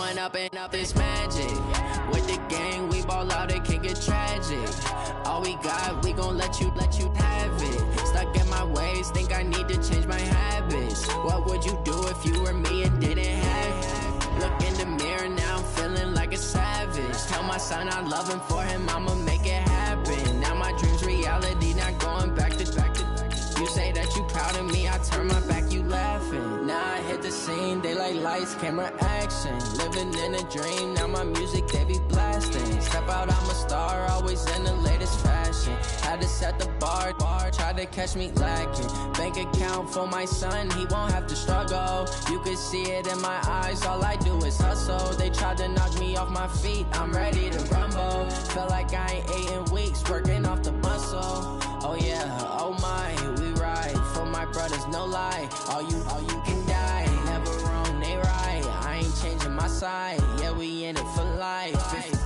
one up and up is magic. With the gang, we ball out, it can get tragic. All we got, we gon' let you have it. Stuck in my ways, think I need to change my habits. What would you do if you were me and didn't have it? Look in the mirror, now I'm feeling like a savage. Tell my son I love him, for him I'ma make it happen. Now my dream's reality, not going back to. You say that you proud of me, I turn my back, you laughing. Now I hit the scene, daylight lights, camera action. Living in a dream, now my music, they be blasting. Step out, I'm a star, always in the latest fashion. Had to set the bar, try to catch me lacking. Bank account for my son, he won't have to struggle. You can see it in my eyes, all I do is hustle. They tried to knock me off my feet, I'm ready to rumble. Felt like I ain't ate in weeks, working off the muscle. Oh yeah, oh my, we ride for my brothers, no lie. All you can die, never wrong, they right. I ain't changing my side, yeah, we in it for life.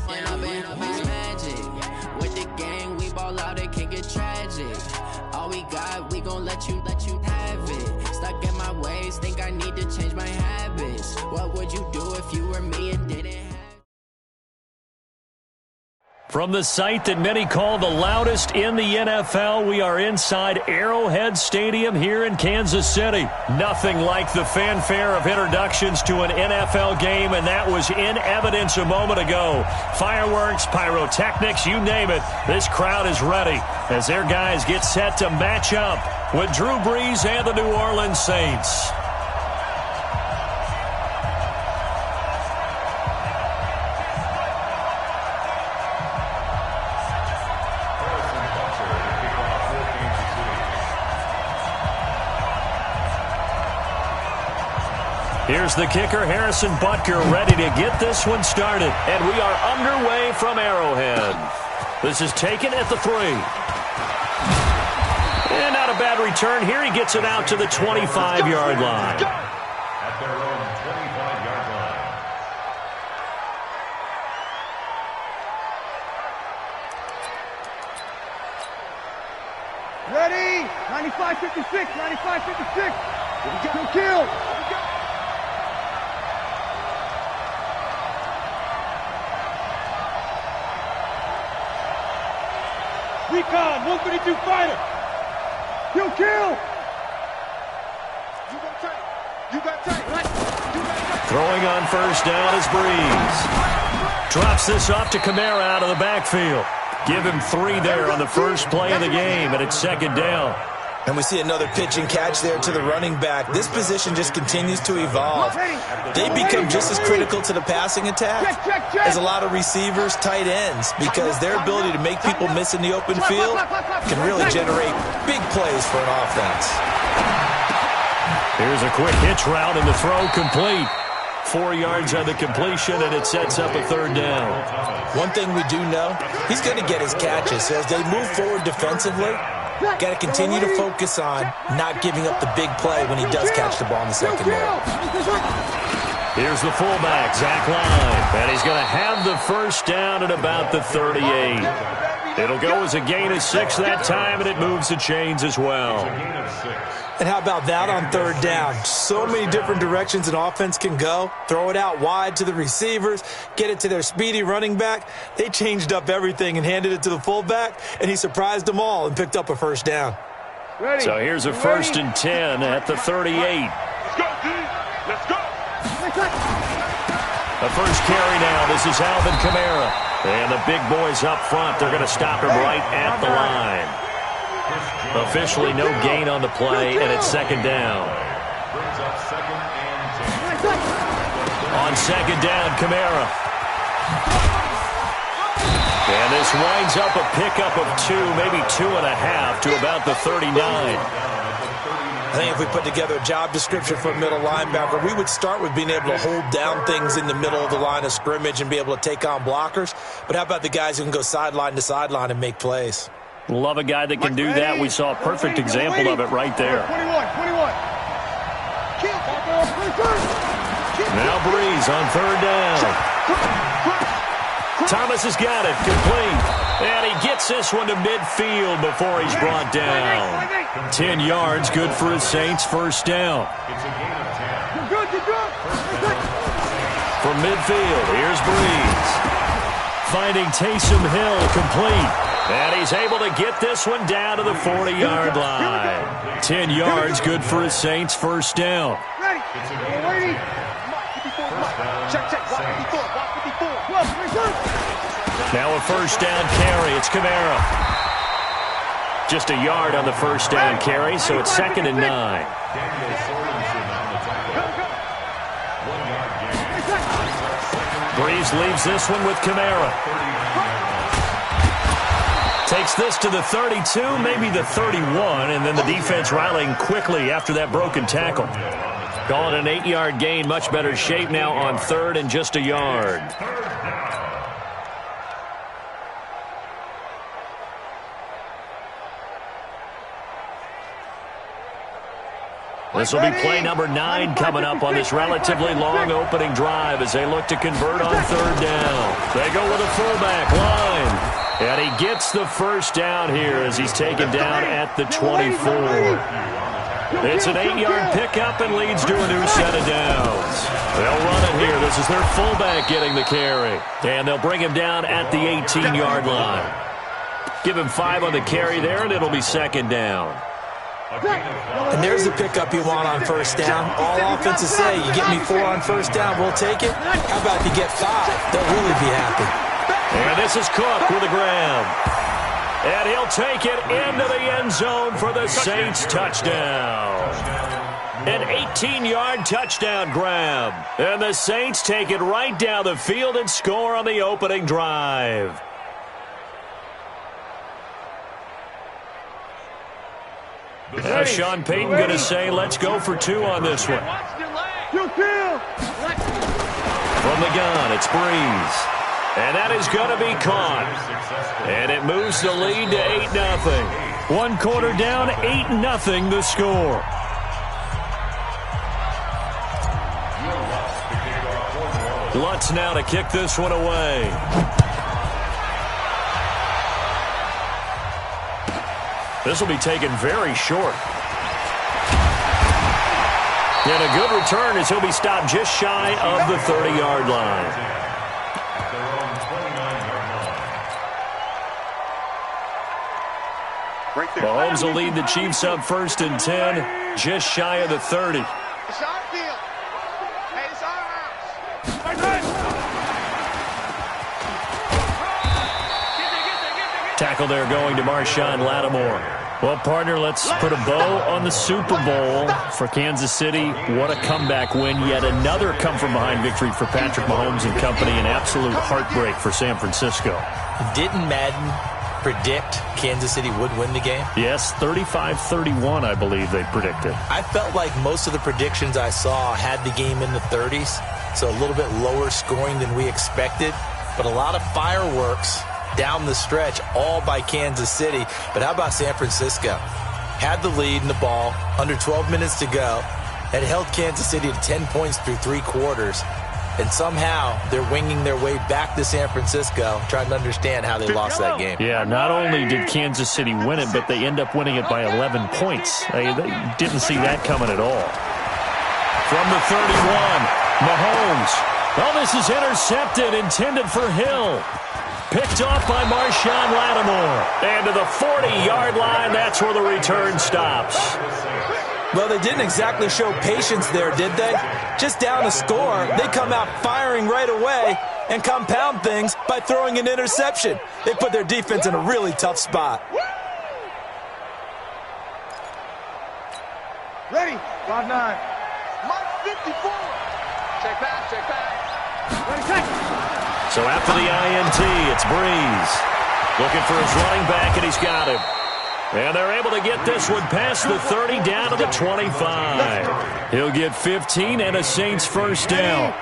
And up is magic. With the gang, we ball out, it can get tragic. All we got, we gon' let you have it. Stuck in my ways, think I need to change my habits. What would you do if you were me and didn't have? From the site that many call the loudest in the NFL, we are inside Arrowhead Stadium here in Kansas City. Nothing like the fanfare of introductions to an NFL game, and that was in evidence a moment ago. Fireworks, pyrotechnics, you name it. This crowd is ready as their guys get set to match up with Drew Brees and the New Orleans Saints. Here's the kicker, Harrison Butker, ready to get this one started. And we are underway from Arrowhead. This is taken at the 3. And not a bad return here. He gets it out to the 25-yard line. At their own 25-yard line. Ready? 95-56, 95-56. Go kill. Recon, 132 fighter. Kill. You got tight. Throwing on first down is Brees. Drops this off to Kamara out of the backfield. Give him 3 there on the first play of the game, and it's second down. And we see another pitch and catch there to the running back. This position just continues to evolve. They become just as critical to the passing attack as a lot of receivers, tight ends, because their ability to make people miss in the open field can really generate big plays for an offense. Here's a quick hitch route, and the throw complete. 4 yards on the completion, and it sets up a third down. One thing we do know, he's going to get his catches. So as they move forward defensively, got to continue to focus on not giving up the big play when he does catch the ball in the secondary. Here's the fullback, Zach Line, and he's going to have the first down at about the 38. It'll go as a gain of 6 that time, and it moves the chains as well. And how about that on third down? So many different directions an offense can go. Throw it out wide to the receivers, get it to their speedy running back. They changed up everything and handed it to the fullback, and he surprised them all and picked up a first down. So here's a 1st and 10 at the 38. Let's go, D. Let's go. The first carry now. This is Alvin Kamara. And the big boys up front, they're going to stop him right at the line. Officially no gain on the play, and it's second down. Brings up 2nd and 10. On second down, Kamara. And this winds up a pickup of 2, maybe 2.5 to about the 39. I think if we put together a job description for a middle linebacker, we would start with being able to hold down things in the middle of the line of scrimmage and be able to take on blockers. But how about the guys who can go sideline to sideline and make plays? Love a guy that can do that. We saw a perfect example of it right there. 21. Now Brees on third down. Thomas has got it, complete. And he gets this one to midfield before he's brought down. 10 yards, good for his Saints, first down. It's a gain of 10. You're good. From midfield, here's Breeze. Finding Taysom Hill complete. And he's able to get this one down to the 40-yard line. 10 yards, good for his Saints first down. Ready. Check. Now a first down carry. It's Kamara. Just a yard on the first down carry, so it's 2nd and 9. Breeze leaves this one with Kamara. Takes this to the 32, maybe the 31, and then the defense rallying quickly after that broken tackle. Call it an 8-yard gain, much better shape now on 3rd and just a yard. This will be play number 9 coming up on this relatively long opening drive as they look to convert on 3rd down. They go with a fullback line. And he gets the first down here as he's taken down at the 24. It's an 8-yard pickup and leads to a new set of downs. They'll run it here. This is their fullback getting the carry. And they'll bring him down at the 18-yard line. Give him 5 on the carry there, and it'll be 2nd down. And there's the pickup you want on first down. All offenses say, you get me 4 on first down, we'll take it. How about if you get 5? They'll really be happy. And this is Cook with a grab. And he'll take it into the end zone for the Saints touchdown. An 18-yard touchdown grab. And the Saints take it right down the field and score on the opening drive. Now Sean Payton going to say, let's go for 2 on this one. From the gun, it's Breeze. And that is going to be caught. And it moves the lead to 8-0. 1 quarter down, 8-0 the score. Lutz now to kick this one away. This will be taken very short. And a good return as he'll be stopped just shy of the 30-yard line. Mahomes will lead the Chiefs up 1st and 10, just shy of the 30. It's our field. Hey, it's our house. Tackle there going to Marshawn Lattimore. Well, partner, let's put a bow on the Super Bowl for Kansas City. What a comeback win. Yet another come-from-behind victory for Patrick Mahomes and company. An absolute heartbreak for San Francisco. Didn't Madden predict Kansas City would win the game? Yes, 35-31, I believe they predicted. I felt like most of the predictions I saw had the game in the 30s, so a little bit lower scoring than we expected, but a lot of fireworks down the stretch, all by Kansas City. But how about San Francisco? Had the lead in the ball, under 12 minutes to go, had held Kansas City to 10 points through 3 quarters, and somehow they're winging their way back to San Francisco, trying to understand how they lost that game. Yeah, not only did Kansas City win it, but they end up winning it by 11 points. They didn't see that coming at all. From the 31, Mahomes. Well, this is intercepted, intended for Hill. Picked off by Marshawn Lattimore. And to the 40-yard line, that's where the return stops. Well, they didn't exactly show patience there, did they? Just down a score, they come out firing right away and compound things by throwing an interception. They put their defense in a really tough spot. Ready. 5-9. Mark 54. Check back. Ready, check. So after the INT, it's Breeze. Looking for his running back, and he's got him. And they're able to get this one past the 30 down to the 25. He'll get 15 and a Saints first down.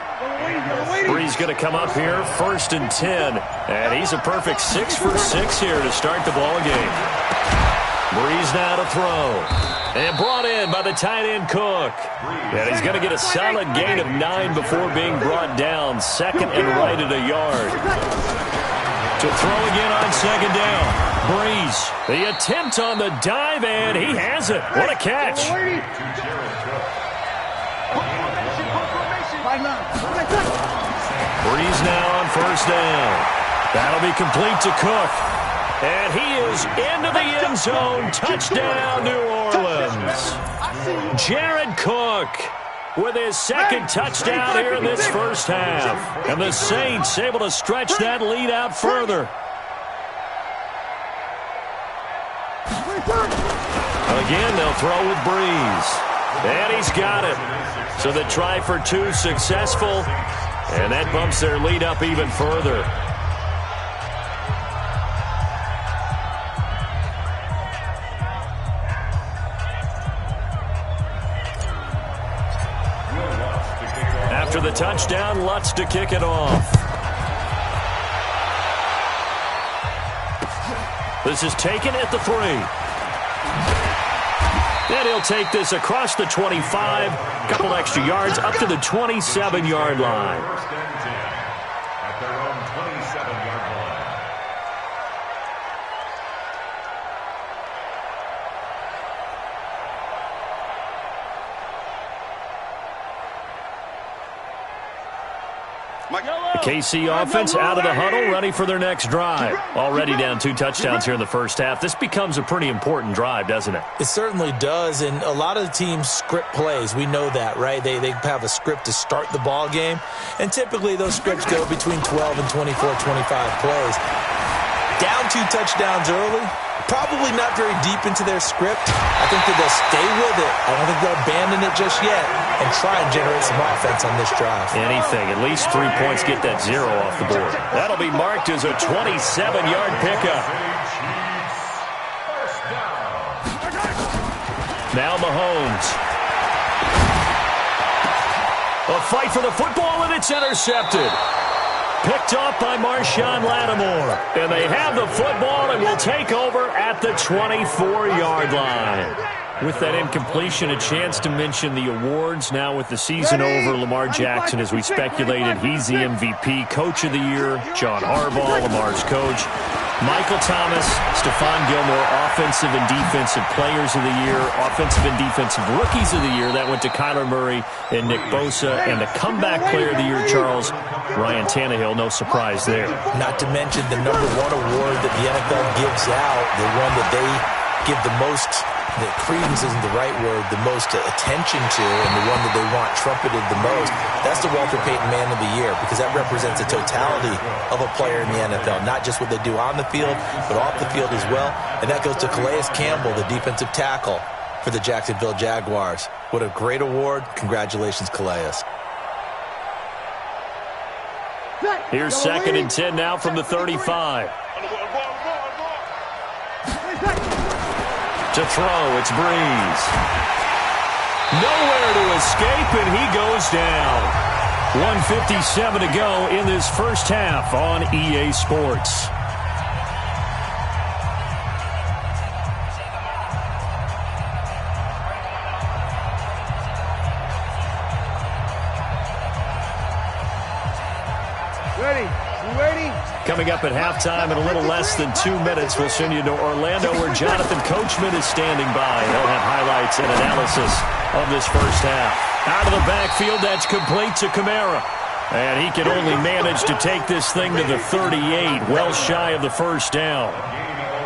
Breeze going to come up here, 1st and 10. And he's a perfect 6 for 6 here to start the ball game. Breeze now to throw. And brought in by the tight end Cook. And he's going to get a solid gain of 9 before being brought down. 2nd and right at a yard. To throw again on 2nd down. Breeze, the attempt on the dive, and he has it. What a catch. Breeze now on first down. That'll be complete to Cook. And he is into the end zone. Touchdown, New Orleans. Jared Cook with his second touchdown here in this first half. And the Saints able to stretch that lead out further. Again, they'll throw with Breeze. And he's got it. So the try for two successful. And that bumps their lead up even further. After the touchdown, Lutz to kick it off. This is taken at the 3. And he'll take this across the 25. Couple extra yards up to the 27-yard line. First and 10 at their own 27-yard line. The KC offense out of the huddle, ready for their next drive. Already down 2 touchdowns here in the first half. This becomes a pretty important drive, doesn't it? It certainly does, and a lot of the teams script plays. We know that, right? They have a script to start the ball game, and typically those scripts go between 12 and 24, 25 plays. Down 2 touchdowns early, probably not very deep into their script. I think that they'll stay with it. I don't think they'll abandon it just yet and try and generate some offense on this drive. Anything. At least 3 points, get that 0 off the board. That'll be marked as a 27-yard pickup. Now Mahomes. A fight for the football, and it's intercepted. Picked off by Marshawn Lattimore. And they have the football and will take over at the 24-yard line. With that incompletion, a chance to mention the awards. Now with the season over, Lamar Jackson, as we speculated, he's the MVP, Coach of the Year. John Harbaugh, Lamar's coach. Michael Thomas, Stephon Gilmore, Offensive and Defensive Players of the Year. Offensive and Defensive Rookies of the Year. That went to Kyler Murray and Nick Bosa. And the Comeback Player of the Year, Charles, Ryan Tannehill. No surprise there. Not to mention the #1 award that the NFL gives out, the one that they give the most, the credence isn't the right word, the most attention to, and the one that they want trumpeted the most. That's the Walter Payton Man of the Year, because that represents the totality of a player in the NFL, not just what they do on the field, but off the field as well. And that goes to Calais Campbell, the defensive tackle for the Jacksonville Jaguars. What a great award. Congratulations, Calais. Here's 2nd and 10 now from the 35. To throw, it's Breeze. Nowhere to escape, and he goes down. 1:57 to go in this first half on EA Sports. Coming up at halftime in a little less than 2 minutes, we'll send you to Orlando where Jonathan Coachman is standing by. He'll have highlights and analysis of this first half. Out of the backfield, that's complete to Kamara. And he can only manage to take this thing to the 38, well shy of the first down.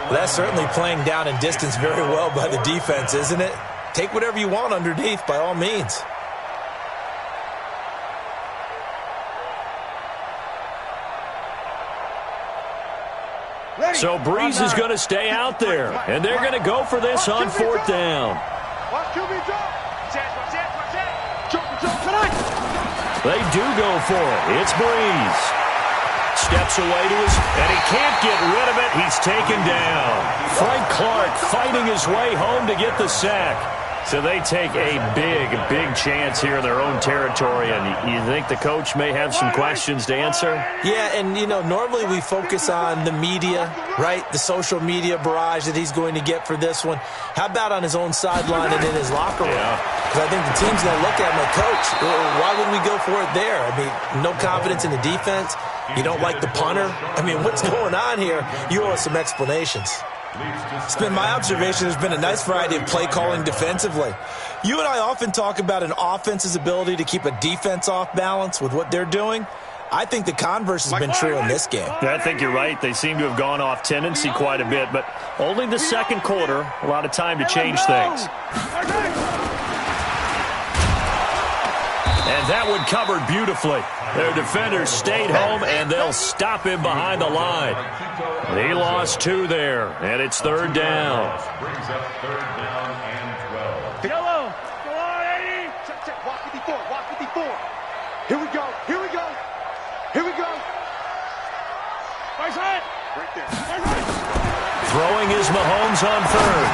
Well, that's certainly playing down in distance very well by the defense, isn't it? Take whatever you want underneath, by all means. So Breeze is going to stay out there, and they're going to go for this on 4th down. They do go for it. It's Breeze. Steps away to his, and he can't get rid of it. He's taken down. Frank Clark fighting his way home to get the sack. So they take a big chance here in their own territory, and you think the coach may have some questions to answer? Yeah, and, you know, normally we focus on the media, right, the social media barrage that he's going to get for this one. How about on his own sideline and in his locker room? Because I think the team's going to look at him like, Coach, why would we go for it there? I mean, no confidence in the defense. You don't like the punter. I mean, what's going on here? You owe us some explanations. It's been my observation there's been a nice variety of play calling defensively. You and I often talk about an offense's ability to keep a defense off balance with what they're doing. I think the converse has been true in this game. Yeah, I think you're right. They seem to have gone off tendency quite a bit, but only the second quarter, a lot of time to change things. And that one covered beautifully. Their defenders stayed home, and they'll stop him behind the line. He lost 2 there, and it's 3rd down. Brings up 3rd down and 12. Yellow. Go on, 80. Check. Walk 54. Walk 54. Here we go. Here we go. Here we go. Right side. Right there. Right side. Throwing is Mahomes on 3rd.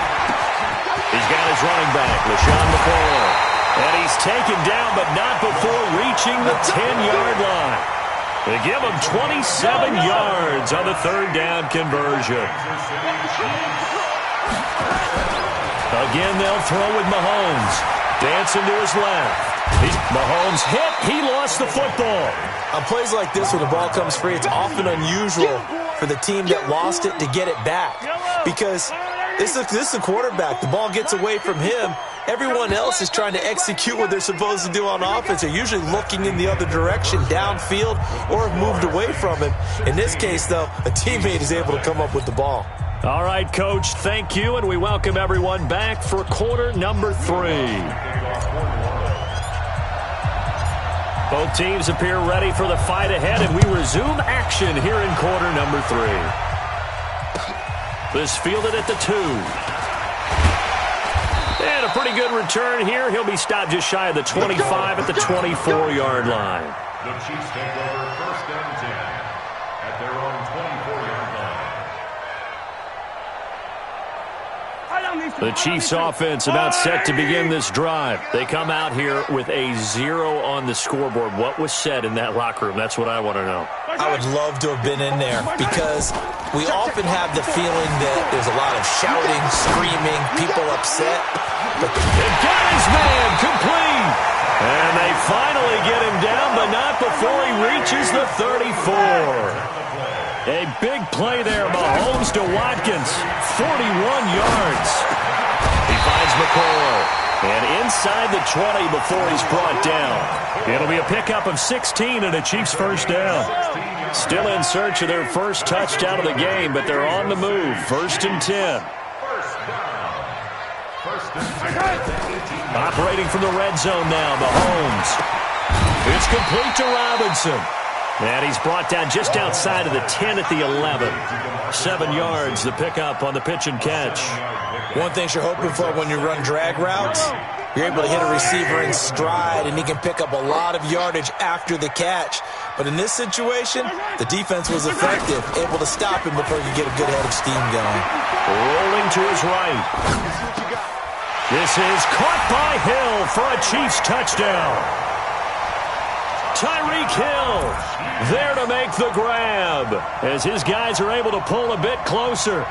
He's got his running back, LaShawn McCoy. And he's taken down, but not before reaching the 10-yard line. They give him 27 yards on the 3rd down conversion. Again, they'll throw with Mahomes. Dancing to his left. Mahomes hit. He lost the football. On plays like this, when the ball comes free, it's often unusual for the team that lost it to get it back. Because this is a quarterback. The ball gets away from him. Everyone else is trying to execute what they're supposed to do on offense. They're usually looking in the other direction, downfield, or have moved away from him. In this case, though, a teammate is able to come up with the ball. All right, Coach, thank you, and we welcome everyone back for quarter number 3. Both teams appear ready for the fight ahead, and we resume action here in quarter number 3. This fielded at the 2. And a pretty good return here. He'll be stopped just shy of the 25 at the 24-yard line. The Chiefs take over 1st and 10 at their own 24-yard line. The Chiefs offense about set to begin this drive. They come out here with a 0 on the scoreboard. What was said in that locker room? That's what I want to know. I would love to have been in there because we often have the feeling that there's a lot of shouting, screaming, people upset. But they got his man complete. And they finally get him down, but not before he reaches the 34. A big play there. Mahomes to Watkins. 41 yards. He finds McCoy. And inside the 20 before he's brought down. It'll be a pickup of 16 and a Chiefs 1st down. Still in search of their first touchdown of the game, but they're on the move. 1st and 10. Operating from the red zone now, Mahomes. It's complete to Robinson. And he's brought down just outside of the 10 at the 11. 7 yards, the pickup on the pitch and catch. One thing you're hoping for when you run drag routes, you're able to hit a receiver in stride, and he can pick up a lot of yardage after the catch. But in this situation, the defense was effective, able to stop him before he could get a good head of steam going. Rolling to his right. This is caught by Hill for a Chiefs touchdown. Tyreek Hill there to make the grab as his guys are able to pull a bit closer.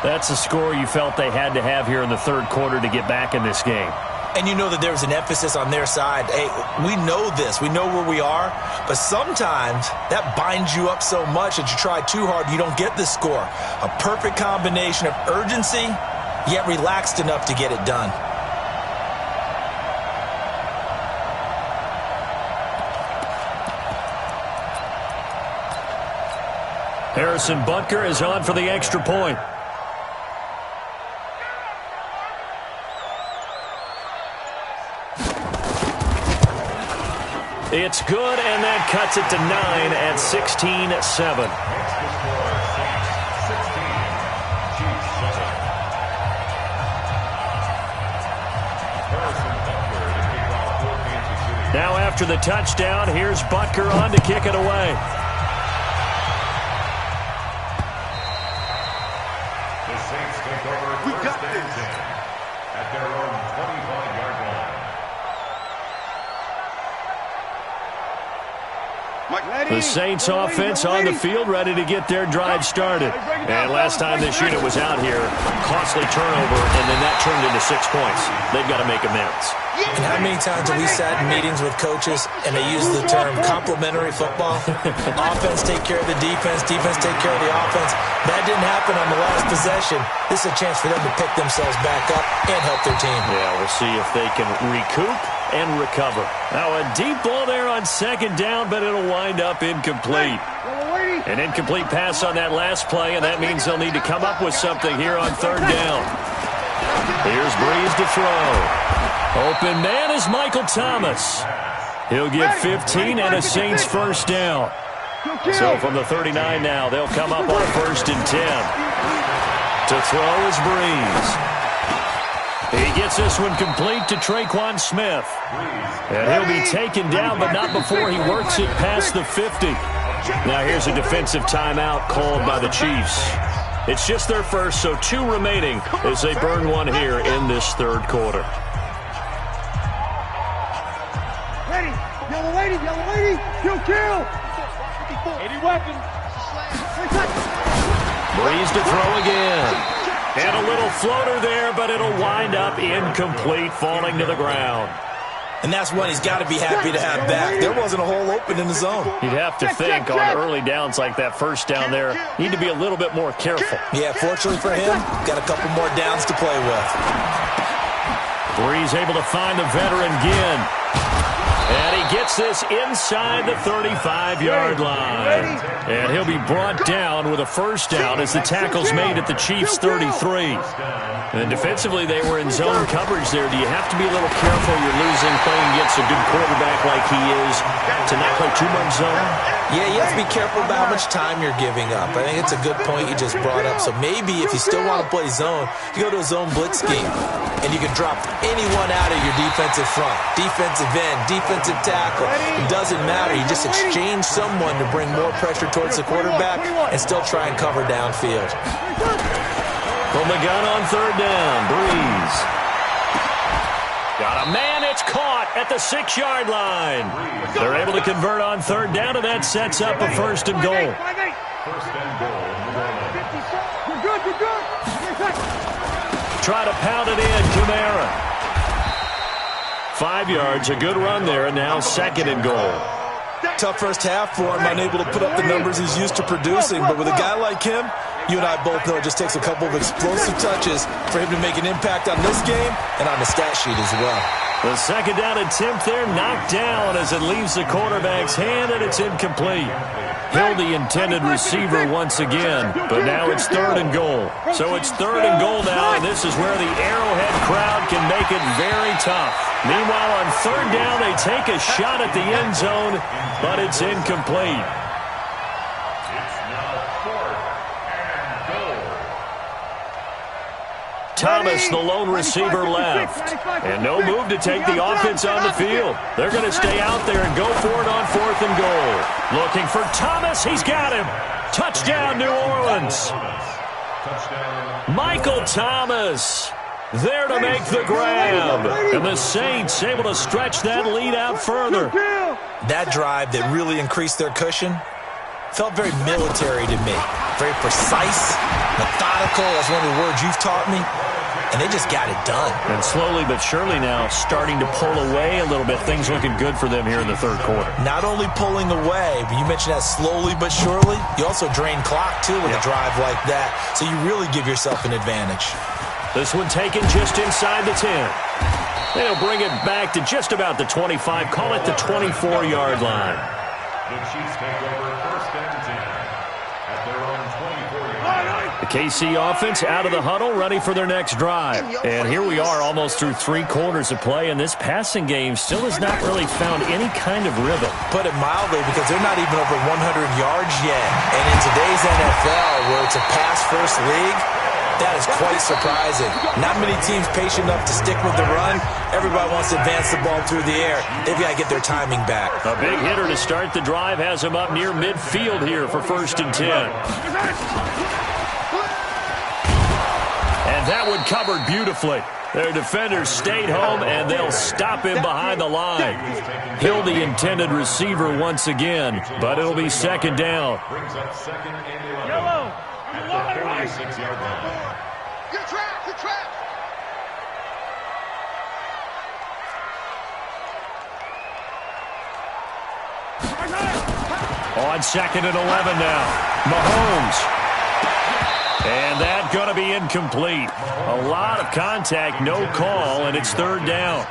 That's a score you felt they had to have here in the 3rd quarter to get back in this game. And you know that there was an emphasis on their side. Hey, we know this. We know where we are. But sometimes that binds you up so much that you try too hard, you don't get the score. A perfect combination of urgency, yet relaxed enough to get it done. Harrison Butker is on for the extra point. It's good, and that cuts it to 9 at 16-7. Now after the touchdown, here's Butker on to kick it away. The Saints take over 1st and 10 at their own 25-yard line. The Saints offense on the field, ready to get their drive started. And last time this unit was out here, costly turnover, and then that turned into 6 points. They've got to make amends. And how many times have we sat in meetings with coaches and they use the term complementary football? Offense take care of the defense, defense take care of the offense. That didn't happen on the last possession. This is a chance for them to pick themselves back up and help their team. Yeah, we'll see if they can recoup and recover. Now a deep ball there on second down, but it'll wind up incomplete. An incomplete pass on that last play, and that means they'll need to come up with something here on third down. Here's Breeze to throw. Open man is Michael Thomas. He'll get 15 and a Saints first down. So from the 39 now, they'll come up on 1st and 10. To throw is Breeze. He gets this one complete to Traquan Smith. And he'll be taken down, but not before he works it past the 50. Now here's a defensive timeout called by the Chiefs. It's just their first, so 2 remaining as they burn one here in this third quarter. Ready, yellow lady, kill. 80 weapons. Breeze to throw again. And a little floater there, but it'll wind up incomplete, falling to the ground. And that's one he's got to be happy to have back. There wasn't a hole open in the zone. You'd have to think on early downs like that first down there, need to be a little bit more careful. Yeah, fortunately for him, got a couple more downs to play with. Breeze able to find the veteran Ginn. And he gets this inside the 35-yard line. And he'll be brought down with a first down as the tackle's made at the Chiefs' 33. And defensively, they were in zone coverage there. Do you have to be a little careful? You're losing playing against a good quarterback like he is to not play too much zone? Yeah, you have to be careful about how much time you're giving up. I think it's a good point you just brought up. So maybe if you still want to play zone, you go to a zone blitz scheme. And you can drop anyone out of your defensive front. Defensive end, defensive tackle. It doesn't matter. You just exchange someone to bring more pressure towards the quarterback and still try and cover downfield. From the gun on third down, Breeze. Got a man, it's caught at the 6-yard line. They're able to convert on third down, and that sets up a 1st and goal. 1st and goal. You're good. Try to pound it in, Kamara. 5 yards, a good run there, and now 2nd and goal. Tough first half for him, unable to put up the numbers he's used to producing. But with a guy like him, you and I both know it just takes a couple of explosive touches for him to make an impact on this game and on the stat sheet as well. The 2nd down attempt there knocked down as it leaves the quarterback's hand, and it's incomplete. Hill, the intended receiver once again, but now it's 3rd and goal. So it's 3rd and goal now, and this is where the Arrowhead crowd can make it very tough. Meanwhile, on 3rd down, they take a shot at the end zone, but it's incomplete. Thomas, the lone receiver, left. And no move to take the offense on the field. They're going to stay out there and go for it on 4th and goal. Looking for Thomas. He's got him. Touchdown, New Orleans. Michael Thomas there to make the grab. And the Saints able to stretch that lead out further. That drive that really increased their cushion felt very military to me. Very precise, methodical. That's one of the words you've taught me. And they just got it done. And slowly but surely now starting to pull away a little bit. Things looking good for them here in the 3rd quarter. Not only pulling away, but you mentioned that slowly but surely. You also drain clock, too, with a drive like that. So you really give yourself an advantage. This one taken just inside the 10. They'll bring it back to just about the 25. Call it the 24-yard line. The Chiefs take over 1st and 10 at their own 24-yard line. The KC offense out of the huddle, ready for their next drive. And here we are almost through 3 quarters of play, and this passing game still has not really found any kind of rhythm. Put it mildly, because they're not even over 100 yards yet. And in today's NFL, where it's a pass-first league, that is quite surprising. Not many teams patient enough to stick with the run. Everybody wants to advance the ball through the air. They've got to get their timing back. A big hitter to start the drive has him up near midfield here for 1st and 10. And that one covered beautifully. Their defenders stayed home, and they'll stop him behind the line. Hill, the intended receiver once again, but it'll be 2nd down. Brings up 2nd and 11 at the 46-yard line. You're trapped. On 2nd and 11 now. Mahomes. And that's going to be incomplete. A lot of contact, no call, and it's 3rd down.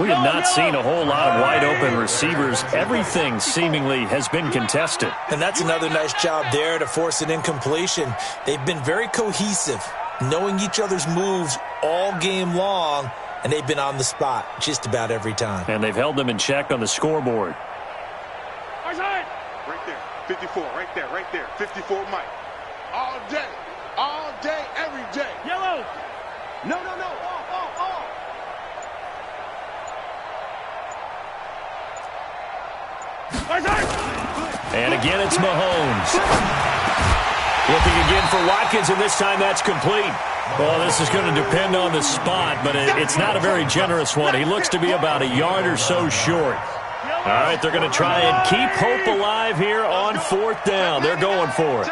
We have not seen a whole lot of wide-open receivers. Everything seemingly has been contested. And that's another nice job there to force an incompletion. They've been very cohesive, knowing each other's moves all game long, and they've been on the spot just about every time. And they've held them in check on the scoreboard. Right there, 54, right there, 54 Mike. All day, every day. Yellow. No. All. And again, it's Mahomes. Looking again for Watkins, and this time that's complete. Well, this is going to depend on the spot, but it's not a very generous one. He looks to be about a yard or so short. All right, they're going to try and keep hope alive here on 4th down. They're going for it.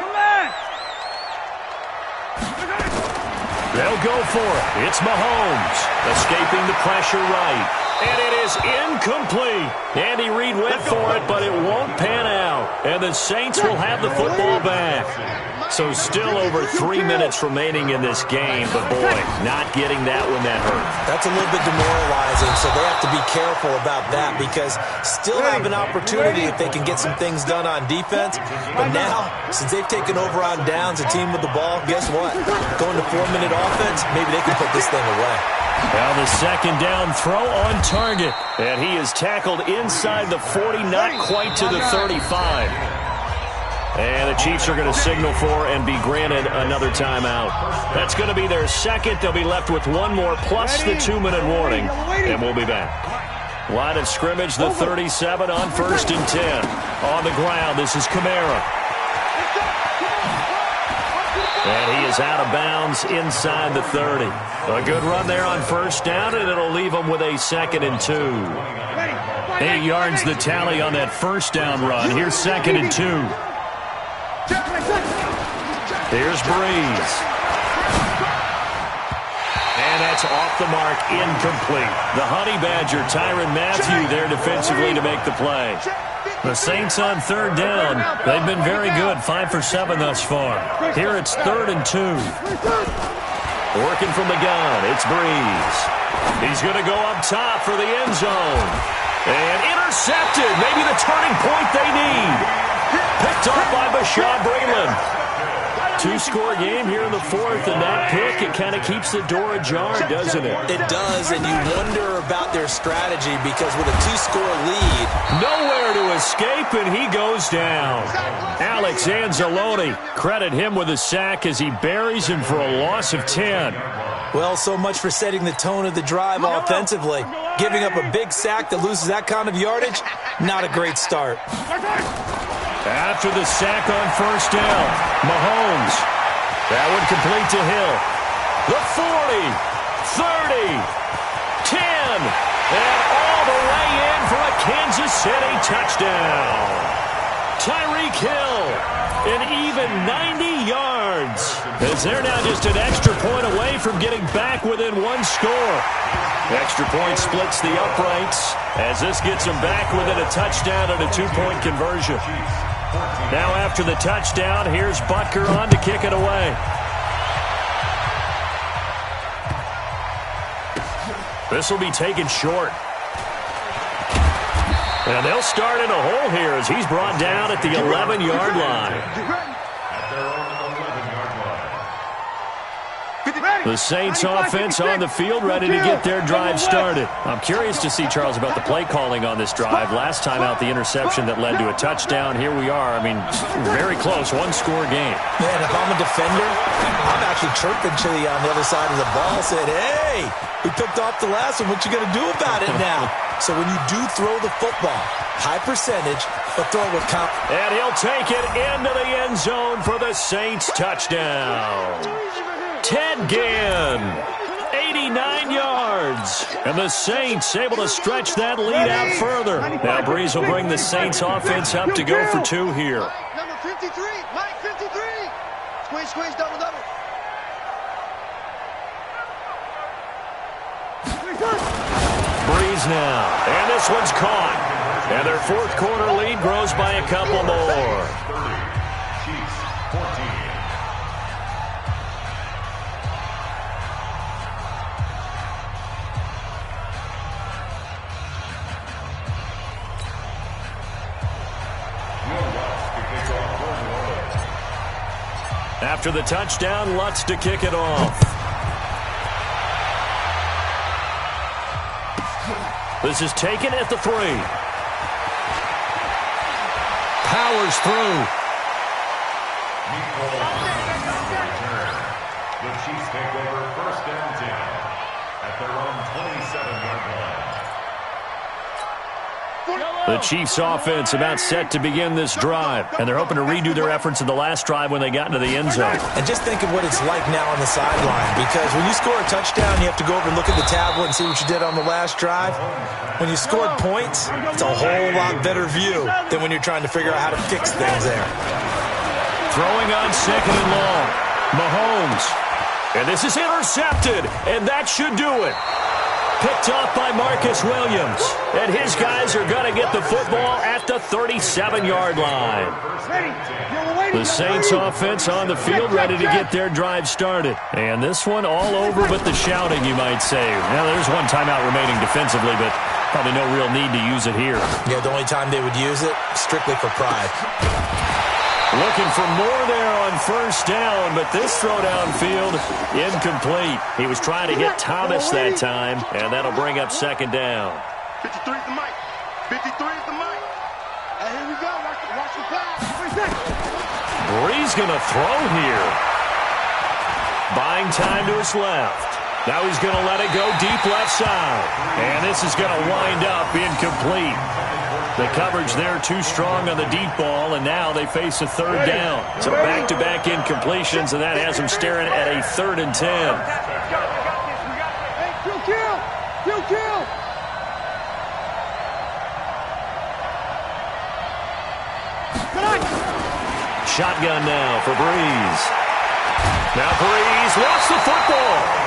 They'll go for it. It's Mahomes escaping the pressure right. And it is incomplete. Andy Reid went for it, but it won't pan out. And the Saints will have the football back. So still over 3 minutes remaining in this game. But, boy, not getting that one that hurt. That's a little bit demoralizing, so they have to be careful about that because still have an opportunity if they can get some things done on defense. But now, since they've taken over on downs, a team with the ball, guess what? Going to 4-minute offense, maybe they can put this thing away. Now the 2nd down throw on target. And he is tackled inside the 40, not quite to the 35. And the Chiefs are going to signal for and be granted another timeout. That's going to be their 2nd. They'll be left with one more plus the 2-minute warning. And we'll be back. Line of scrimmage, the 37 on 1st and 10. On the ground, this is Kamara. And he is out of bounds inside the 30. A good run there on 1st down, and it'll leave them with a 2nd and 2. 8 yards the tally on that 1st down run. Here's 2nd and 2. Here's Breeze. And that's off the mark, incomplete. The Honey Badger, Tyrann Mathieu, there defensively to make the play. The Saints on 3rd down. They've been very good, 5 for 7 thus far. Here it's 3rd and 2. Working from the gun, it's Breeze. He's going to go up top for the end zone. And intercepted, maybe the turning point they need. Picked off by Bashaud Breeland. 2-score game here in the 4th, and that pick, it kind of keeps the door ajar, doesn't it? It does, and you wonder about their strategy because with a 2-score lead. Nowhere to escape, and he goes down. Alex Anzalone, credit him with a sack as he buries him for a loss of 10. Well, so much for setting the tone of the drive offensively. Giving up a big sack that loses that kind of yardage, not a great start. After the sack on 1st down, Mahomes. That one complete to Hill. The 40, 30, 10, and all the way in for a Kansas City touchdown. Tyreek Hill, an even 90 yards. As they're now just an extra point away from getting back within 1 score. Extra point splits the uprights as this gets them back within a touchdown and a 2-point conversion. Now after the touchdown, here's Butker on to kick it away. This will be taken short. And they'll start in a hole here as he's brought down at the 11-yard line. The Saints offense on the field ready to get their drive started. I'm curious to see, Charles, about the play calling on this drive. Last time out, the interception that led to a touchdown. Here we are. I mean, very close, 1-score game. Man, if I'm a defender, I'm actually chirping to you on the other side of the ball, saying, hey, we picked off the last one. What you going to do about it now? So when you do throw the football, high percentage, but throw it with confidence. And he'll take it into the end zone for the Saints touchdown. Ted Ginn, 89 yards. And the Saints able to stretch that lead out further. Now Breeze will bring the Saints offense up to go for 2 here. Number 53, Mike 53. Squeeze, double. Breeze now. And this one's caught. And their fourth quarter lead grows by a couple more. 30, Chiefs 14. After the touchdown, Lutz to kick it off. This is taken at the 3. Powers through. The Chiefs take over first down 10 at their own 27-yard line. The Chiefs offense about set to begin this drive, and they're hoping to redo their efforts in the last drive when they got into the end zone. And just think of what it's like now on the sideline, because when you score a touchdown, you have to go over and look at the tablet and see what you did on the last drive. When you scored points, it's a whole lot better view than when you're trying to figure out how to fix things there. Throwing on second and long. Mahomes. And this is intercepted, and that should do it. Picked off by Marcus Williams. And his guys are going to get the football at the 37-yard line. The Saints offense on the field ready to get their drive started. And this one all over but the shouting, you might say. Now, there's one timeout remaining defensively, but probably no real need to use it here. Yeah, the only time they would use it, strictly for pride. Looking for more there on first down, but this throw downfield, incomplete. He was trying to get Thomas that time, and that'll bring up second down. 53 is the mic. 53 is the mic. And here we go. Watch the pass. Bree's going to throw here. Buying time to his left. Now he's going to let it go deep left side. And this is going to wind up incomplete. The coverage there too strong on the deep ball, and now they face a third down. So back-to-back incompletions, and that has them staring at a 3rd and 10. Hey, kill. Shotgun now for Breeze. Now Breeze lost the football.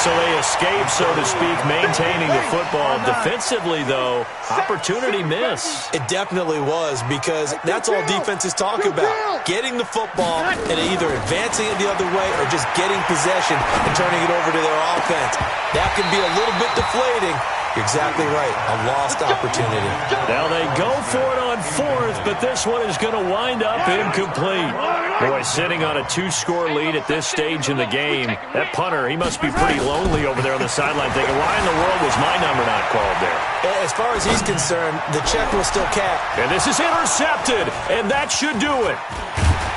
So they escape, so to speak, maintaining the football. Defensively, though, opportunity miss. It definitely was, because that's all defenses talk about. Getting the football and either advancing it the other way or just getting possession and turning it over to their offense. That can be a little bit deflating. You're exactly right. A lost opportunity. Now they go for it on 4th, but this one is going to wind up incomplete. Boy, sitting on a 2-score lead at this stage in the game, that punter, he must be pretty lonely over there on the sideline thinking, why in the world was my number not called there? As far as he's concerned, the check will still cap. And this is intercepted, and that should do it.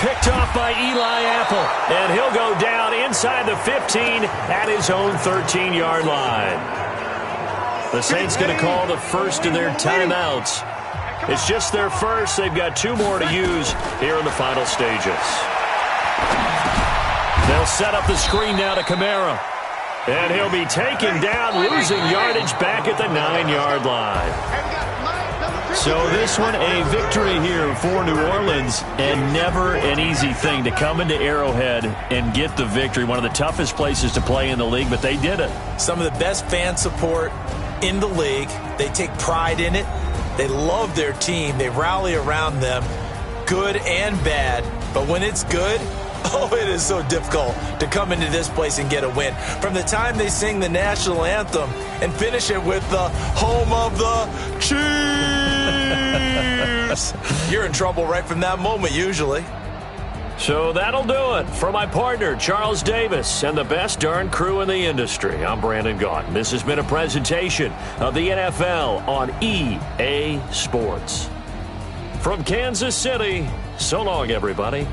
Picked off by Eli Apple, and he'll go down inside the 15 at his own 13-yard line. The Saints going to call the first of their timeouts. It's just their first. They've got 2 more to use here in the final stages. They'll set up the screen now to Kamara. And he'll be taken down, losing yardage back at the 9-yard line. So this one, a victory here for New Orleans, and never an easy thing to come into Arrowhead and get the victory. One of the toughest places to play in the league, but they did it. Some of the best fan support in the league. They take pride in it. They love their team. They rally around them, good and bad. But when it's good, oh, it is so difficult to come into this place and get a win. From the time they sing the national anthem and finish it with the home of the Chiefs, you're in trouble right from that moment usually. So that'll do it for my partner, Charles Davis, and the best darn crew in the industry. I'm Brandon Gaudin. This has been a presentation of the NFL on EA Sports. From Kansas City, so long, everybody.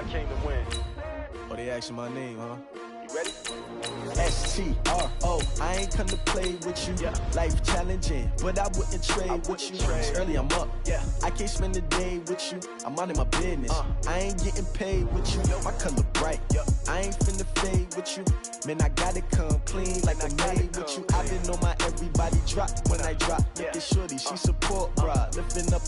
I came to win. Oh, they asking my name, huh? You ready? S-T-R-O, I ain't come to play with you. Yeah. Life challenging, but I wouldn't trade with you. It's early, I'm up. Yeah. I can't spend the day with you. I'm minding my business. I ain't getting paid with you. My color bright. I ain't finna fade with you. Man, I gotta come clean like I made with you. I been on my everybody drop when I drop. Look at shorty, she support bra. Lifting up,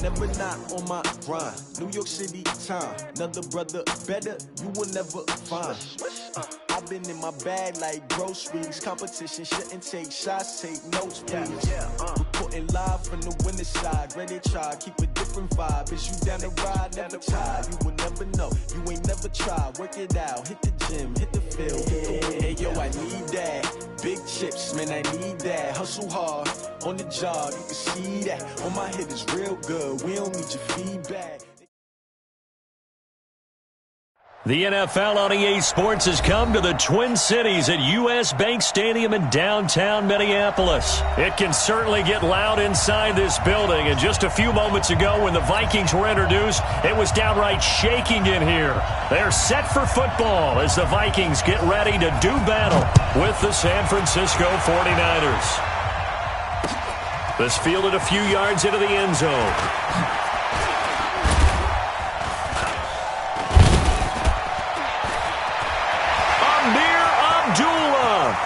never not on my grind. New York City time, another brother better, you will never find. I've been in my bag like groceries. Competition shouldn't take shots, take notes, please. Reporting live from the winter side. Ready to try, keep a different vibe. Is you down the ride, never tired. You will never know, you ain't never tried. Work it out, hit the gym, hit the field. Hey yo, I need that. Big chips, man, I need that. Hustle hard, on the job, you can see that. On my head is real good, we don't need your feedback. The NFL on EA Sports has come to the Twin Cities at US Bank Stadium in downtown Minneapolis. It can certainly get loud inside this building, and just a few moments ago when the Vikings were introduced, it was downright shaking in here. They're set for football as the Vikings get ready to do battle with the San Francisco 49ers. This fielded a few yards into the end zone.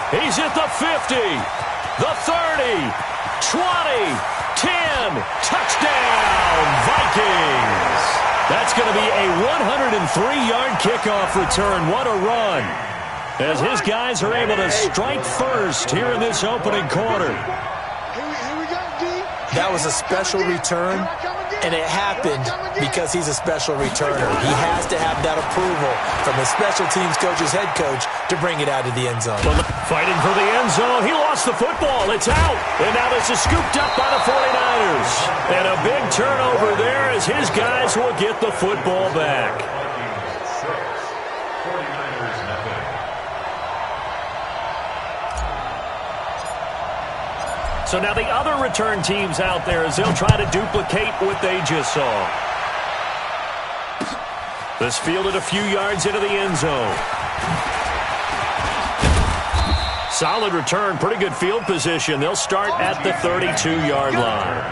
He's at the 50, the 30, 20, 10, touchdown, Vikings. That's going to be a 103-yard kickoff return. What a run, as his guys are able to strike first here in this opening quarter. That was a special return, and it happened because he's a special returner. He has to have that approval from the special teams coach's head coach to bring it out of the end zone. Fighting for the end zone. He lost the football. It's out. And now this is scooped up by the 49ers. And a big turnover there as his guys will get the football back. So now the other return teams out there as they'll try to duplicate what they just saw. This fielded a few yards into the end zone. Solid return, pretty good field position. They'll start at the 32-yard line.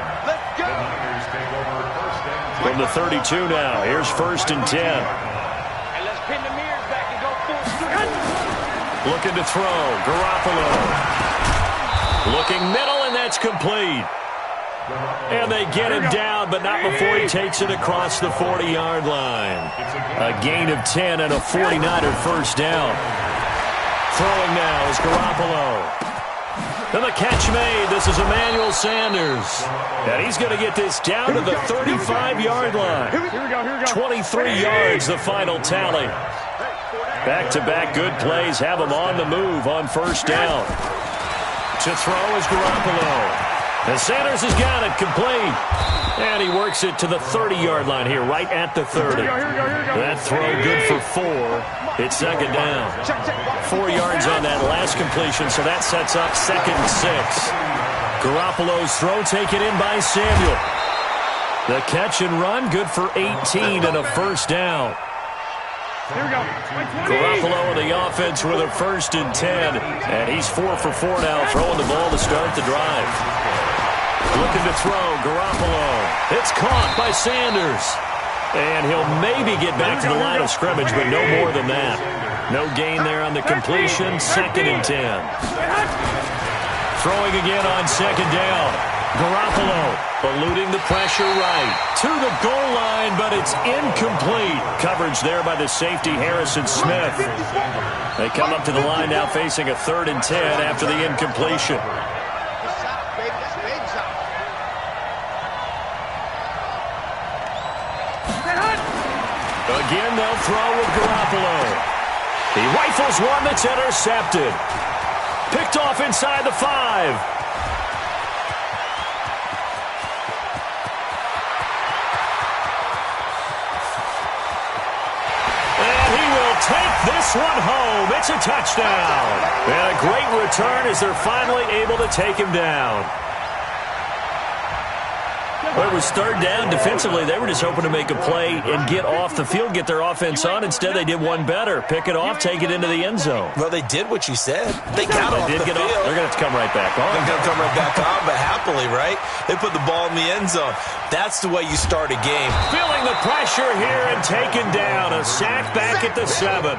From the 32 now, here's 1st and 10. Let's pin the mirrors back and go full. Looking to throw, Garoppolo. Looking middle, and that's complete. And they get him down, but not before he takes it across the 40-yard line. A gain of 10 and a 49er first down. Throwing now is Garoppolo. And the catch made. This is Emmanuel Sanders. And he's going to get this down to the 35-yard line. 23 yards, the final tally. Back-to-back good plays have him on the move on first down. To throw is Garoppolo. And Sanders has got it complete. And he works it to the 30-yard line here, right at the 30. That throw good for 4. It's second down. 4 yards on that last completion, so that sets up 2nd and 6. Garoppolo's throw taken in by Samuel. The catch and run good for 18 and a first down. Garoppolo and the offense with a 1st and 10. And he's 4 for 4 now, throwing the ball to start the drive. Looking to throw, Garoppolo. It's caught by Sanders. And he'll maybe get back to the line of scrimmage, but no more than that. No gain there on the completion, 2nd and 10. Throwing again on 2nd down. Garoppolo eluding the pressure right to the goal line, but it's incomplete. Coverage there by the safety, Harrison Smith. They come up to the line now facing a 3rd and 10 after the incompletion. Again, they'll throw with Garoppolo. He rifles one that's intercepted. Picked off inside the 5. Take this one home. It's a touchdown. And a great return as they're finally able to take him down. It was third down. Defensively, they were just hoping to make a play and get off the field, get their offense on. Instead, they did one better. Pick it off, take it into the end zone. Well, they did what you said. They got off the field. They're going to have to come right back on. They're going to come right back on, but happily, right? They put the ball in the end zone. That's the way you start a game. Feeling the pressure here and taken down. A sack back at the 7.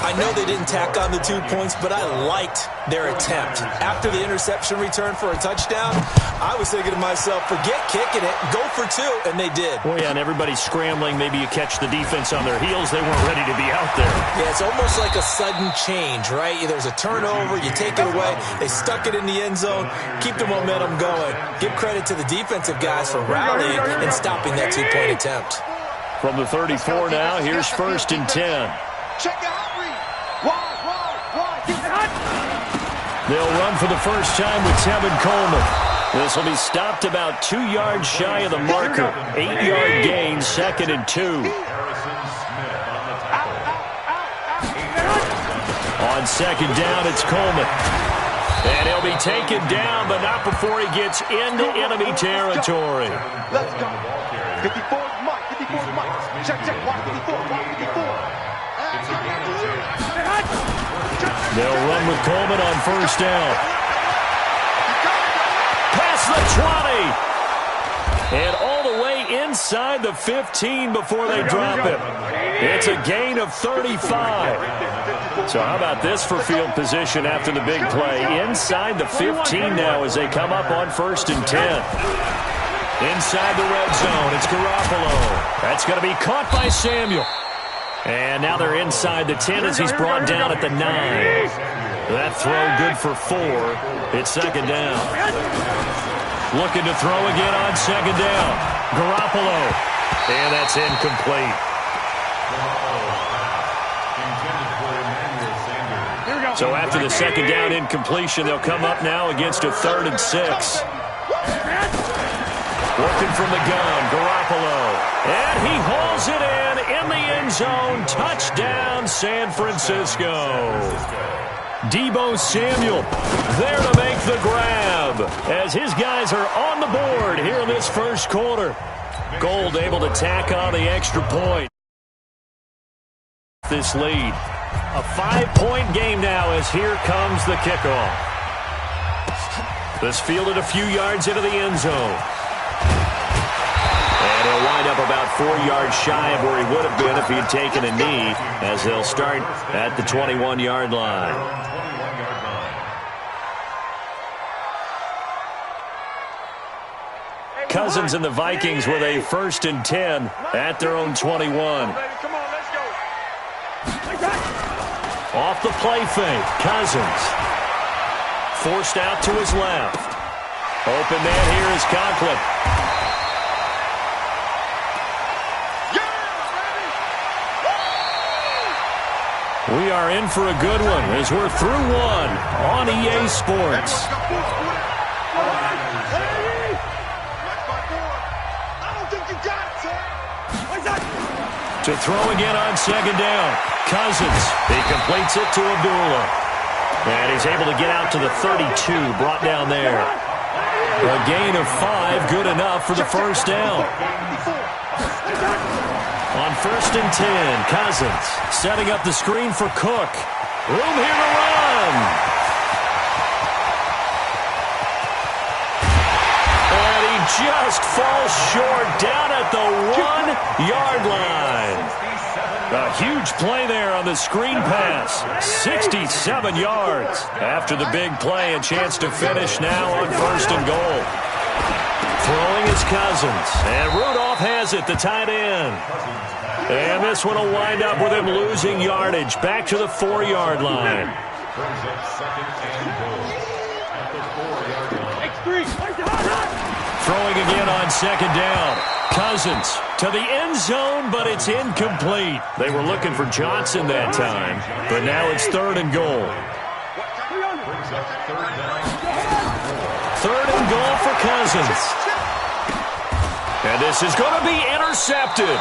I know they didn't tack on the 2 points, but I liked their attempt. After the interception return for a touchdown, I was thinking to myself, forget kicking it, go for 2, and they did. Well, yeah, and everybody's scrambling. Maybe you catch the defense on their heels. They weren't ready to be out there. Yeah, it's almost like a sudden change, right? There's a turnover, you take it away, they stuck it in the end zone, keep the momentum going. Give credit to the defensive guys for rallying and stopping that 2-point attempt. From the 34 now, here's 1st and 10. Check the hot read. Wide. Get it hot. They'll run for the first time with Tevin Coleman. This will be stopped about 2 yards shy of the marker. 8-yard gain, 2nd and 2. On 2nd down, it's Coleman. And he'll be taken down, but not before he gets into enemy territory. Let's go. 54's Mike. 54's Mike. Check. Watch 54. Watch 54. They'll run with Coleman on 1st down. Past the 20. And all the way inside the 15 before they drop him. It's a gain of 35. So how about this for field position after the big play? Inside the 15 now as they come up on 1st and 10. Inside the red zone, it's Garoppolo. That's going to be caught by Samuel. And now they're inside the 10 as he's brought down at the 9. That throw good for 4. It's 2nd down. Looking to throw again on 2nd down. Garoppolo. And that's incomplete. So after the 2nd down incompletion, they'll come up now against a 3rd and 6. Working from the gun, Garoppolo. And he hauls it in the end zone. Touchdown, San Francisco. Deebo Samuel there to make the grab as his guys are on the board here in this first quarter. Gold able to tack on the extra point. This lead. A 5-point game now as here comes the kickoff. This fielded a few yards into the end zone. And he'll wind up about 4 yards shy of where he would have been if he had taken a knee, as they'll start at the 21-yard line. Cousins and the Vikings with a 1st and 10 at their own 21. Off the play fake, Cousins. Forced out to his left. Open man here is Conklin. We are in for a good one as we're through one on EA Sports. To throw again on 2nd down. Cousins. He completes it to Abdullah. And he's able to get out to the 32, brought down there. A gain of 5, good enough for the 1st down. On 1st and 10, Cousins setting up the screen for Cook. Room here to run. And he just falls short down at the 1-yard line. A huge play there on the screen pass. 67 yards. After the big play, a chance to finish now on 1st and goal. Throwing is Cousins. And Rudolph has it, the tight end. And this one will wind up with him losing yardage. Back to the 4-yard line. Throwing again on 2nd down. Cousins to the end zone, but it's incomplete. They were looking for Johnson that time, but now it's 3rd and goal. 3rd and goal for Cousins. And this is going to be intercepted.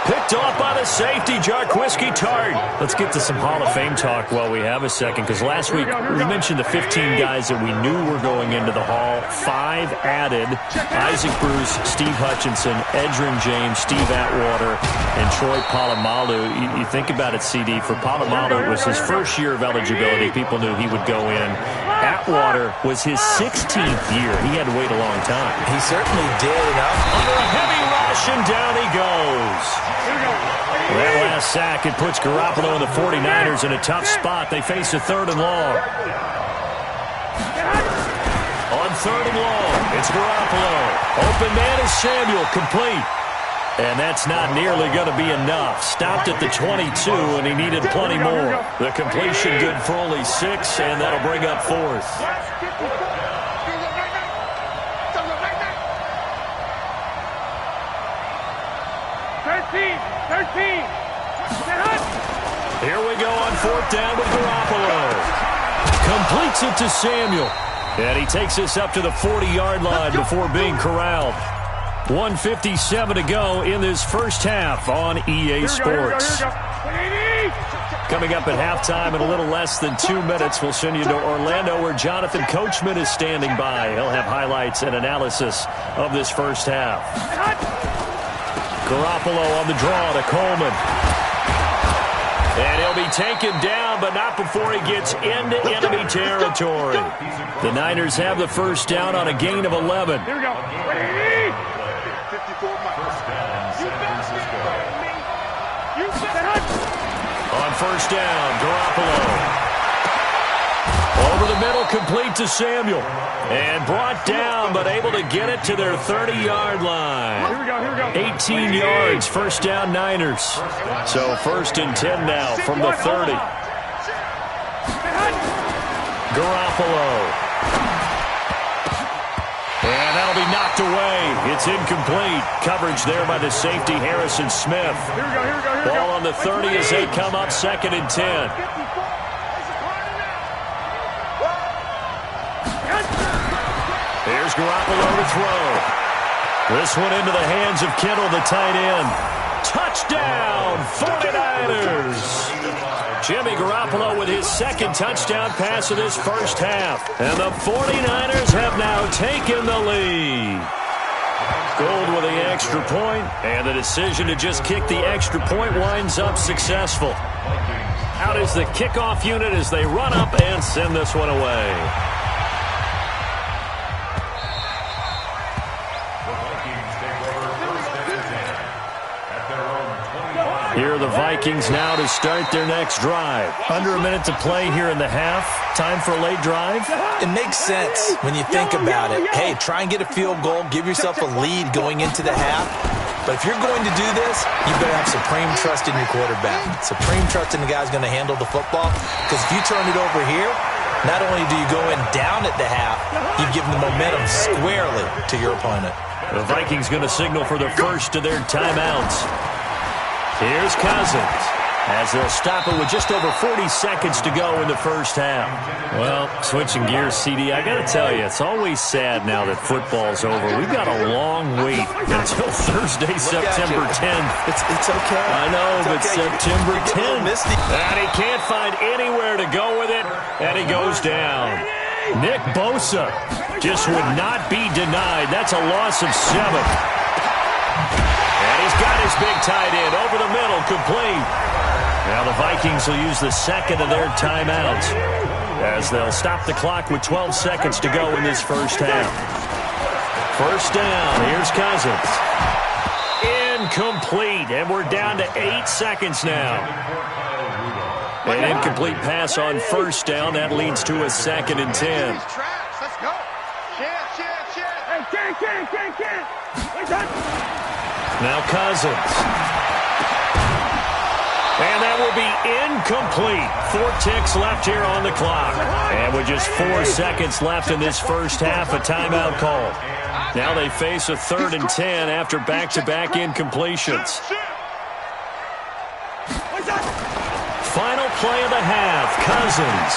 Picked off by the safety, Jarquiski Tart. Let's get to some Hall of Fame talk while we have a second, because last week we mentioned the 15 guys that we knew were going into the Hall. 5 added: Isaac Bruce, Steve Hutchinson, Edgerrin James, Steve Atwater, and Troy Polamalu. You think about it, CD. For Polamalu, it was his first year of eligibility. People knew he would go in. Atwater was his 16th year. He had to wait a long time. He certainly did. Under a heavy rush, and down he goes. That last sack, it puts Garoppolo and the 49ers in a tough spot. They face a 3rd and long. On 3rd and long, it's Garoppolo. Open man is Samuel, complete. And that's not nearly going to be enough. Stopped at the 22, and he needed plenty more. The completion good for only 6, and that'll bring up 4th. Here we go on 4th down with Garoppolo. Completes it to Samuel. And he takes us up to the 40-yard line before being corralled. 1:57 to go in this first half on EA Sports. Coming up at halftime in a little less than 2 minutes, we'll send you to Orlando where Jonathan Coachman is standing by. He'll have highlights and analysis of this first half. Garoppolo on the draw to Coleman. And he'll be taken down, but not before he gets into enemy territory. The Niners have the first down on a gain of 11. Here we go. On first down, Garoppolo. Over the middle, complete to Samuel. And brought down, but able to get it to their 30-yard line. Here we go. 18 yards, first down Niners. So 1st and 10 now from the 30. Garoppolo. And that'll be knocked away. It's incomplete. Coverage there by the safety, Harrison Smith. Here we go. Ball on the 30 as they come up 2nd and 10. Here's Garoppolo to throw. This one into the hands of Kittle, the tight end. Touchdown, 49ers! Jimmy Garoppolo with his 2nd touchdown pass of this first half. And the 49ers have now taken the lead. Gold with the extra point, and the decision to just kick the extra point winds up successful. Out is the kickoff unit as they run up and send this one away. Here are the Vikings now to start their next drive. Under a minute to play here in the half. Time for a late drive. It makes sense when you think about it. Hey, try and get a field goal. Give yourself a lead going into the half. But if you're going to do this, you better have supreme trust in your quarterback. Supreme trust in the guy's going to handle the football. Because if you turn it over here, not only do you go in down at the half, you've given the momentum squarely to your opponent. The Vikings going to signal for the first of their timeouts. Here's Cousins as they'll stop it with just over 40 seconds to go in the first half. Well, switching gears, CD, I got to tell you, it's always sad now that football's over. We've got a long wait until Thursday, September 10th. It's okay. I know, but okay. September You're 10th. And he can't find anywhere to go with it, and he goes down. Nick Bosa just would not be denied. That's a loss of 7. He's got his big tight end over the middle, complete. Now the Vikings will use the 2nd of their timeouts as they'll stop the clock with 12 seconds to go in this first half. First down, here's Cousins. Incomplete, and we're down to 8 seconds now. An incomplete pass on first down. That leads to a 2nd and 10. Let's go. Now Cousins. And that will be incomplete. 4 ticks left here on the clock. And with just 4 seconds left in this first half, a timeout call. Now they face a 3rd and 10 after back-to-back incompletions. Final play of the half, Cousins.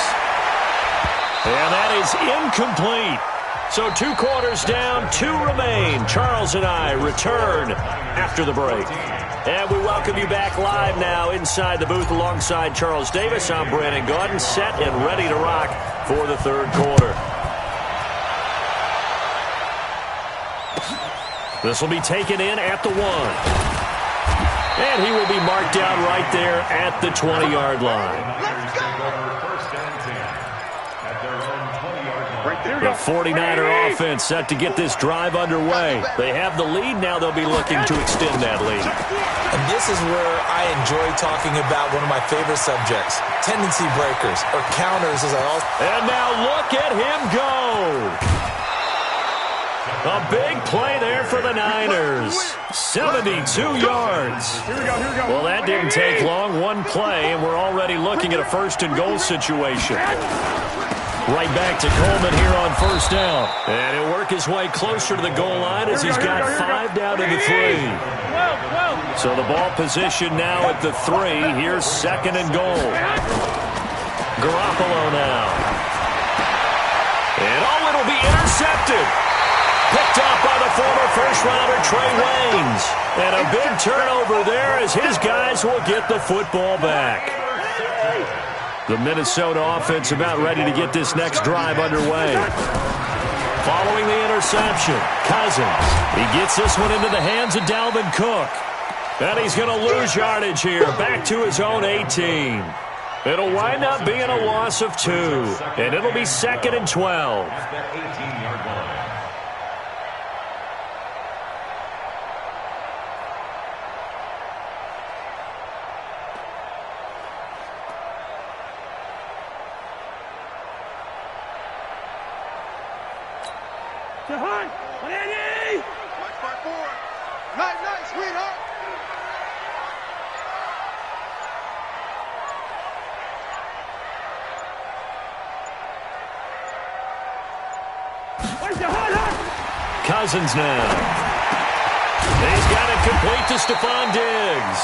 And that is incomplete. So 2 quarters down, 2 remain. Charles and I return after the break. And we welcome you back live now inside the booth alongside Charles Davis. I'm Brandon Gaudin, set and ready to rock for the third quarter. This will be taken in at the 1. And he will be marked down right there at the 20-yard line. The 49er offense set to get this drive underway. They have the lead now. They'll be looking to extend that lead. And this is where I enjoy talking about one of my favorite subjects, tendency breakers, or counters as I also... And now look at him go. A big play there for the Niners. 72 yards. Here we go. Well, that didn't take long. One play, and we're already looking at a first-and-goal situation. Right back to Coleman here on first down. And he'll work his way closer to the goal line as he's got 5 down to the 3. So the ball position now at the 3. Here's second and goal. Garoppolo now. And it'll be intercepted. Picked up by the former first-rounder Trey Waynes. And a big turnover there as his guys will get the football back. The Minnesota offense about ready to get this next drive underway. Following the interception, Cousins. He gets this one into the hands of Dalvin Cook. And he's going to lose yardage here, back to his own 18. It'll wind up being a loss of 2. And it'll be second and 12. Night, sweetheart. Cousins now. He's got it complete to Stephon Diggs.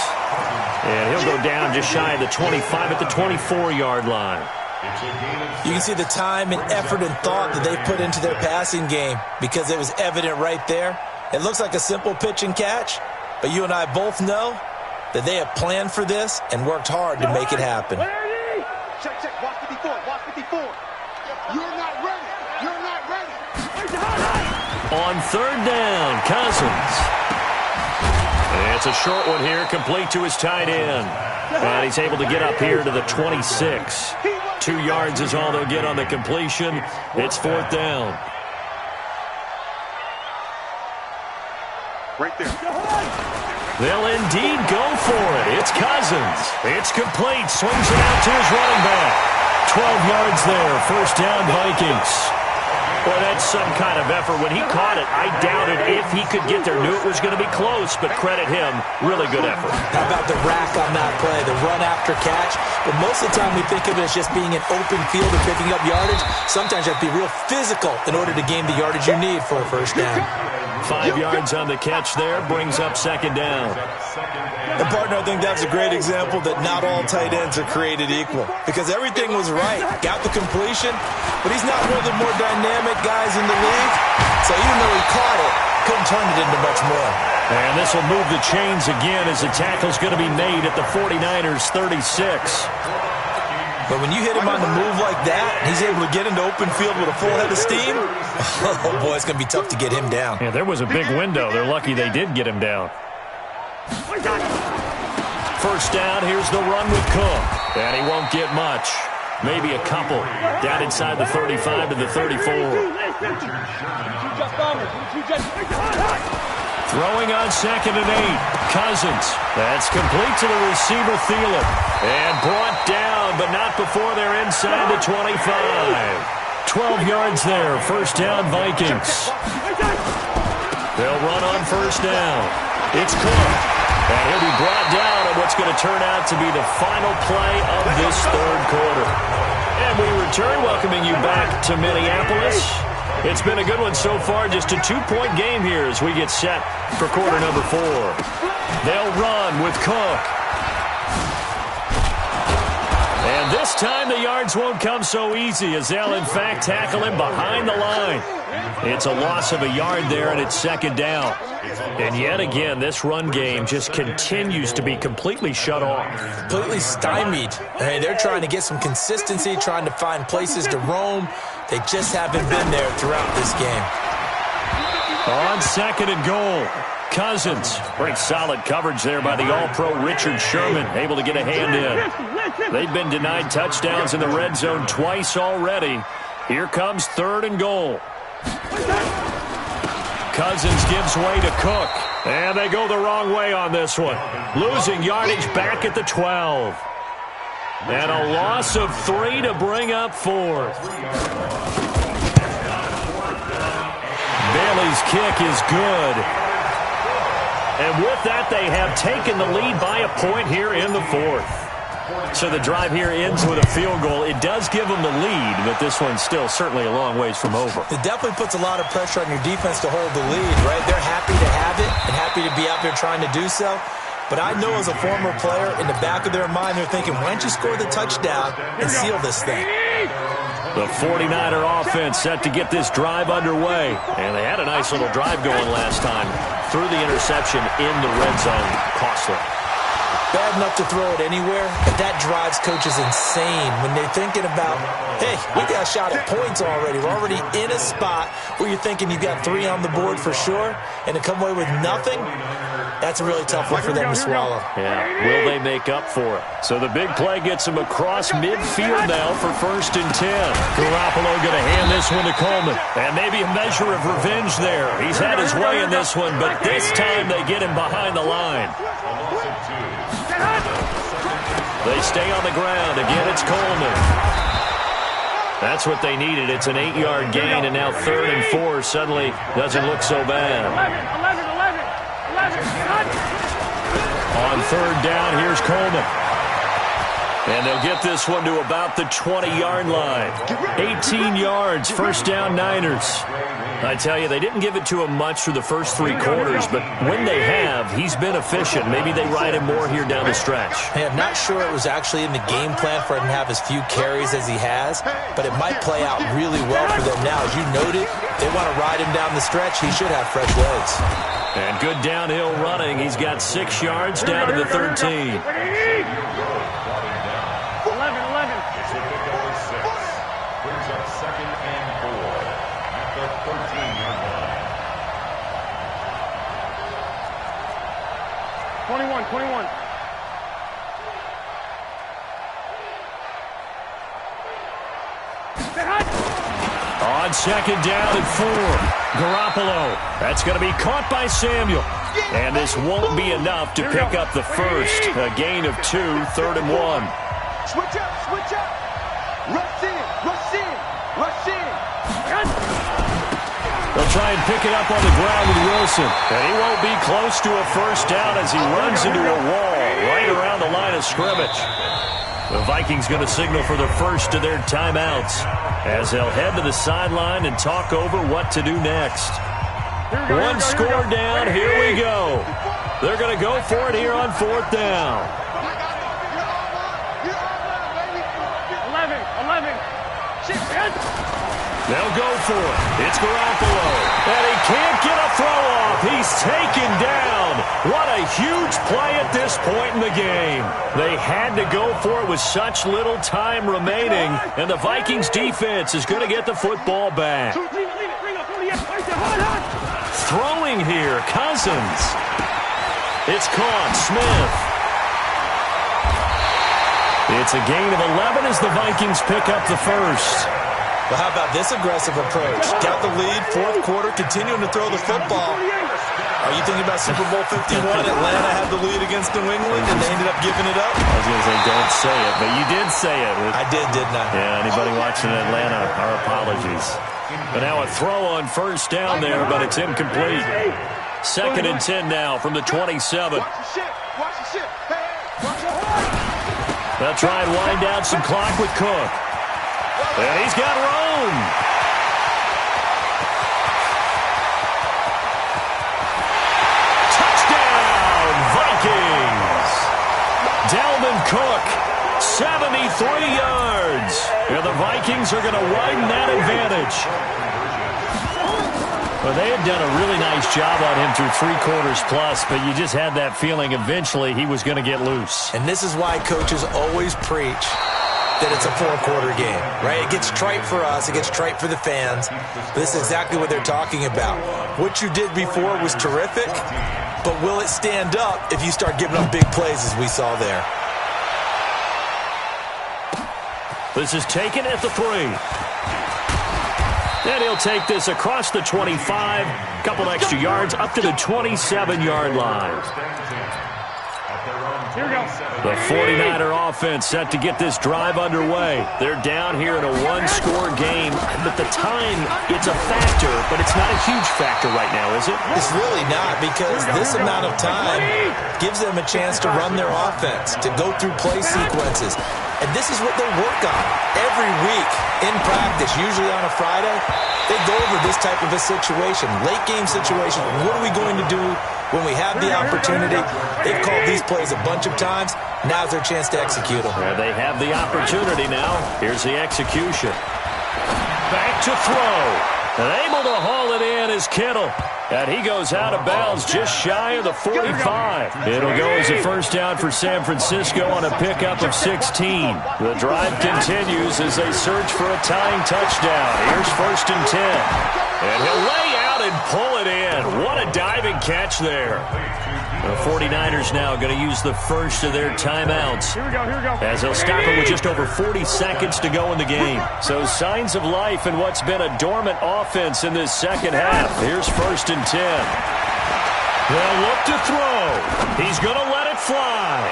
And he'll go down just shy of the 25 at the 24-yard line. You can see the time and effort and thought that they put into their passing game because it was evident right there. It looks like a simple pitch and catch, but you and I both know that they have planned for this and worked hard to make it happen. Check, watch 54, watch 54. You're not ready. On third down, Cousins. And it's a short one here, complete to his tight end. And he's able to get up here to the 26. 2 yards is all they'll get on the completion. It's fourth down. Right there. They'll indeed go for it. It's Cousins. It's complete. Swings it out to his running back. 12 yards there. First down, Vikings. Boy, that's some kind of effort. When he caught it, I doubted if he could get there. Knew it was going to be close, but credit him. Really good effort. How about the rack on that play, the run after catch? But most of the time we think of it as just being an open field and picking up yardage. Sometimes you have to be real physical in order to gain the yardage you need for a first down. 5 yards on the catch there, brings up second down. And, partner, I think that's a great example that not all tight ends are created equal because everything was right. Got the completion, but he's not one of the more dynamic guys in the league. So even though he caught it, couldn't turn it into much more. And this will move the chains again as the tackle's going to be made at the 49ers' 36. But when you hit him on the move like that, he's able to get into open field with a full head of steam, oh, boy, it's going to be tough to get him down. Yeah, there was a big window. They're lucky they did get him down. First down, here's the run with Cook. And he won't get much. Maybe a couple. Down inside the 35 to the 34. Throwing on second and 8. Cousins. That's complete to the receiver, Thielen. And brought down, but not before they're inside the 25. 12 yards there. First down, Vikings. They'll run on first down. It's Cook. And he'll be brought down on what's going to turn out to be the final play of this third quarter. And we return, welcoming you back to Minneapolis. It's been a good one so far, just a 2-point game here as we get set for quarter number 4. They'll run with Cook. And this time the yards won't come so easy as they'll, in fact, tackle him behind the line. It's a loss of a yard there, and it's second down. And yet again, this run game just continues to be completely shut off. Completely stymied. Hey, they're trying to get some consistency, trying to find places to roam. They just haven't been there throughout this game. On second and goal, Cousins. Pretty solid coverage there by the All-Pro Richard Sherman, able to get a hand in. They've been denied touchdowns in the red zone twice already. Here comes third and goal. Cousins gives way to Cook. And they go the wrong way on this one. Losing yardage back at the 12. And a loss of 3 to bring up fourth. Bailey's kick is good. And with that, they have taken the lead by a point here in the fourth. So the drive here ends with a field goal. It does give them the lead, but this one's still certainly a long ways from over. It definitely puts a lot of pressure on your defense to hold the lead, right? They're happy to have it and happy to be out there trying to do so. But I know as a former player, in the back of their mind, they're thinking, why don't you score the touchdown and seal this thing? The 49er offense set to get this drive underway. And they had a nice little drive going last time. Threw the interception in the red zone. Costly. Bad enough to throw it anywhere, but that drives coaches insane when they're thinking about, hey, we got a shot at points already. We're already in a spot where you're thinking you got 3 on the board for sure, and to come away with nothing, that's a really tough one for them to swallow. Yeah, will they make up for it? So the big play gets them across midfield now for first and 10. Garoppolo going to hand this one to Coleman. And maybe a measure of revenge there. He's had his way in this one, but this time they get him behind the line. They stay on the ground. Again, it's Coleman. That's what they needed. It's an 8-yard gain, and now 3rd and 4 suddenly doesn't look so bad. 11. On 3rd down, here's Coleman. And they'll get this one to about the 20-yard line. 18 yards, first down Niners. I tell you, they didn't give it to him much through the first 3 quarters, but when they have, he's been efficient. Maybe they ride him more here down the stretch. Hey, I'm not sure it was actually in the game plan for him to have as few carries as he has, but it might play out really well for them now. As you noted, they want to ride him down the stretch. He should have fresh legs. And good downhill running. He's got 6 yards down to the 13. 21. On second down and 4, Garoppolo. That's going to be caught by Samuel. And this won't be enough to pick up the first. A gain of 2, 3rd and 1. Switch up. Rush in. They'll try and pick it up on the ground with Wilson. And he won't be close to a first down as he runs into a wall right around the line of scrimmage. The Vikings going to signal for the first of their timeouts as they'll head to the sideline and talk over what to do next. One score down, here we go. They're going to go for it here on 4th down. 11. They'll go for it. It's Garoppolo. And he can't get a throw off. He's taken down. What a huge play at this point in the game. They had to go for it with such little time remaining. And the Vikings defense is going to get the football back. Throwing here, Cousins. It's caught, Smith. It's a gain of 11 as the Vikings pick up the first. Well, how about this aggressive approach? Got the lead, 4th quarter, continuing to throw the football. Are you thinking about Super Bowl 51? Atlanta had the lead against New England, and they ended up giving it up? I was going to say, don't say it, but you did say it. I did, didn't I? Yeah, anybody watching Atlanta, our apologies. But now a throw on first down there, but it's incomplete. 2nd and 10 now from the 27. They'll try and wind down some clock with Cook. And he's got Rome. Touchdown, Vikings. Dalvin Cook 73 yards. And the Vikings are going to widen that advantage. Well, they had done a really nice job on him through 3 quarters plus, but you just had that feeling eventually he was going to get loose. And this is why coaches always preach that it's a 4-quarter game, right? It gets trite for us. It gets trite for the fans. This is exactly what they're talking about. What you did before was terrific, but will it stand up if you start giving up big plays as we saw there? This is taken at the 3. And he'll take this across the 25, couple extra yards up to the 27-yard line. The 49er offense set to get this drive underway. They're down here in a 1-score game, but the time, it's a factor, but it's not a huge factor right now, is it? It's really not, because this amount of time gives them a chance to run their offense, to go through play sequences. And this is what they work on every week in practice, usually on a Friday. They go over this type of a situation, late game situation. What are we going to do when we have the opportunity? They've called these plays a bunch of times. Now's their chance to execute them. Yeah, they have the opportunity now. Here's the execution. Back to throw. And able to haul it in is Kittle. And he goes out of bounds just shy of the 45. It'll go as a first down for San Francisco on a pickup of 16. The drive continues as they search for a tying touchdown. Here's 1st and 10. And he'll lay out and pull it in. What a diving catch there. The 49ers now going to use the first of their timeouts as they'll stop it with just over 40 seconds to go in the game. So signs of life in what's been a dormant offense in this second half. Here's 1st and 10. They'll look to throw. He's going to let it fly.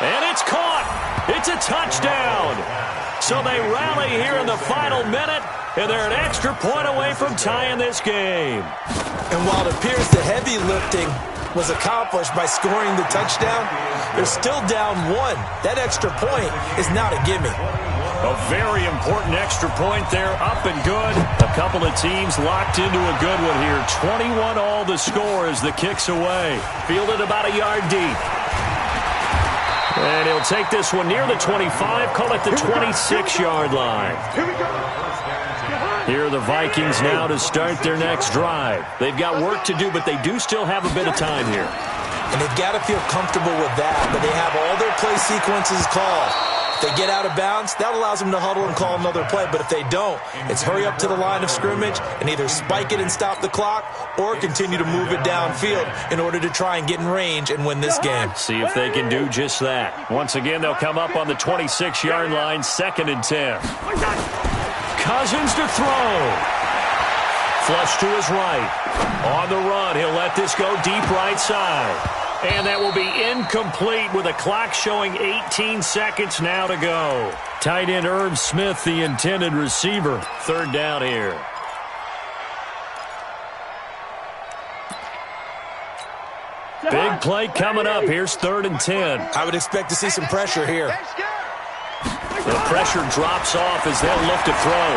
And it's caught. It's a touchdown. So they rally here in the final minute, and they're an extra point away from tying this game. And while it appears the heavy lifting was accomplished by scoring the touchdown, they're still down 1. That extra point is not a gimme. A very important extra point there, up and good. A couple of teams locked into a good one here. 21 all the score as the kick's away. Fielded about a yard deep. And he'll take this one near the 25, call it the 26-yard line. Here are the Vikings now to start their next drive. They've got work to do, but they do still have a bit of time here. And they've got to feel comfortable with that, but they have all their play sequences called. If they get out of bounds, that allows them to huddle and call another play. But if they don't, it's hurry up to the line of scrimmage and either spike it and stop the clock or continue to move it downfield in order to try and get in range and win this game. See if they can do just that. Once again, they'll come up on the 26-yard line, 2nd and 10. Cousins to throw. Flush to his right. On the run, he'll let this go deep right side. And that will be incomplete with a clock showing 18 seconds now to go. Tight end Irv Smith, the intended receiver. 3rd down here. Big play coming up. Here's 3rd and 10. I would expect to see some pressure here. The pressure drops off as they'll look to throw.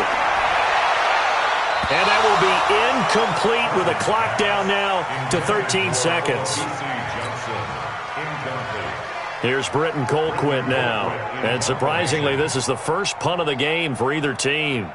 And that will be incomplete with a clock down now to 13 seconds. Here's Britton Colquitt now. And surprisingly, this is the first punt of the game for either team.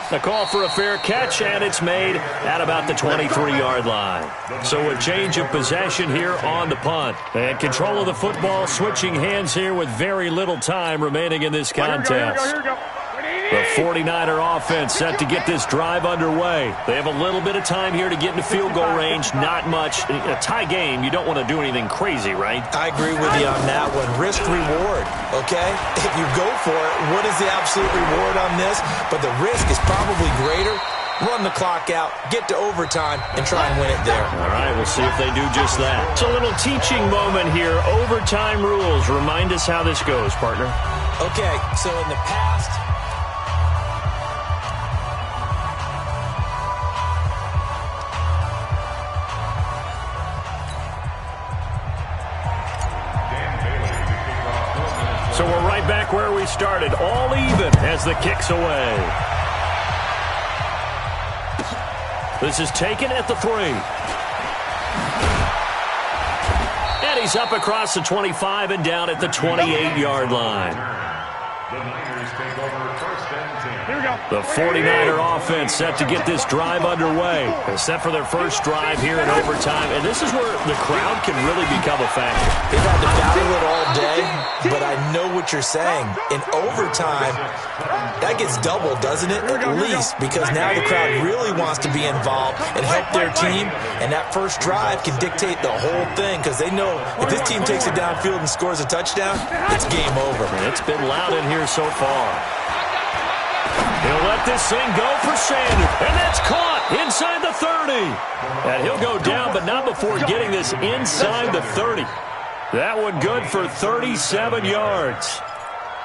A call for a fair catch, and it's made at about the 23-yard line. So a change of possession here on the punt. And control of the football switching hands here with very little time remaining in this contest. Here we go. The 49er offense set to get this drive underway. They have a little bit of time here to get into field goal range. Not much. A tie game, you don't want to do anything crazy, right? I agree with you on that one. Risk reward, okay? If you go for it, what is the absolute reward on this? But the risk is probably greater. Run the clock out, get to overtime, and try and win it there. All right, we'll see if they do just that. It's a little teaching moment here. Overtime rules. Remind us how this goes, partner. Okay, so in the past, so we're right back where we started, all even as the kick's away. This is taken at the 3. And he's up across the 25 and down at the 28-yard line. The Niners take over first and 10. Here we go. The 49er offense set to get this drive underway. They're set for their first drive here in overtime. And this is where the crowd can really become a factor. They've had to battle it all day, but I know what you're saying. In overtime, that gets doubled, doesn't it? At least, because now the crowd really wants to be involved and help their team. And that first drive can dictate the whole thing because they know if this team takes it downfield and scores a touchdown, it's game over. And it's been loud in here so far. He'll let this thing go for Sanders. And that's caught inside the 30. And he'll go down, but not before getting this inside the 30. That one good for 37 yards.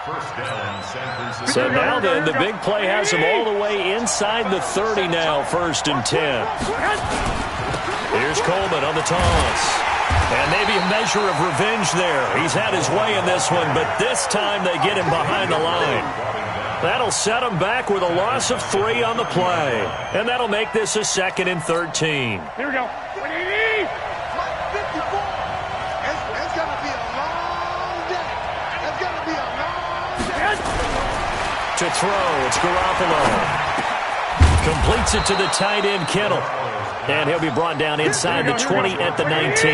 First down, San Francisco. So now then, the big play has him all the way inside the 30 now, 1st and 10. Here's Coleman on the toss. And maybe a measure of revenge there. He's had his way in this one, but this time they get him behind the line. That'll set him back with a loss of 3 on the play. And that'll make this a 2nd and 13. Here we go. It's going to be a long day. It's going to be a long day. To throw, it's Garoppolo. Completes it to the tight end, Kittle. And he'll be brought down inside the 20 at the 19.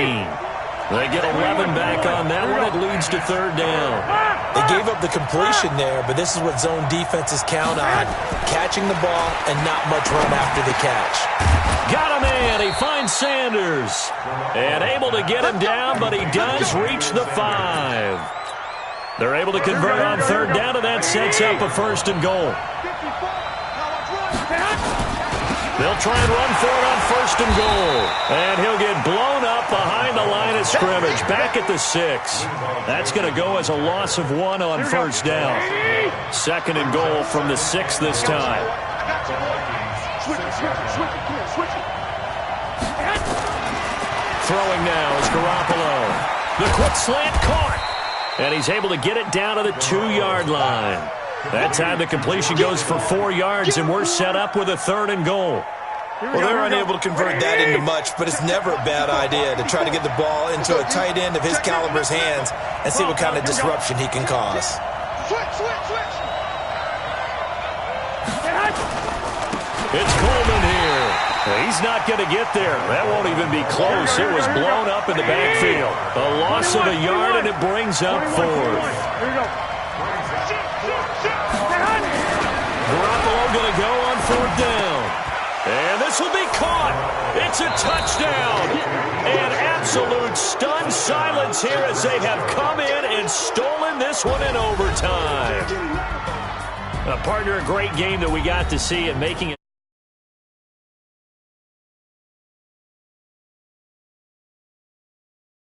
They get 11 back on that one. It leads to 3rd down. They gave up the completion there, but this is what zone defenses count on. Catching the ball and not much run after the catch. Got him in. He finds Sanders. And able to get him down, but he does reach the 5. They're able to convert on 3rd down, and that sets up a 1st and goal. They'll try and run for it on 1st and goal. And he'll get blown up behind the line of scrimmage, back at the 6. That's going to go as a loss of 1 on 1st down. 2nd and goal from the 6 this time. Throwing now is Garoppolo. The quick slant caught. And he's able to get it down to the 2-yard line. That time the completion goes for 4 yards, and we're set up with a 3rd and goal. Well, they're unable to convert that into much, but it's never a bad idea to try to get the ball into a tight end of his caliber's hands and see what kind of disruption he can cause. It's Coleman here. He's not going to get there. That won't even be close. It was blown up in the backfield. A loss of a yard, and it brings up 4th. Garoppolo going to go on 4th down. And this will be caught. It's a touchdown. And absolute stunned silence here as they have come in and stolen this one in overtime. Partner, a great game that we got to see and making it.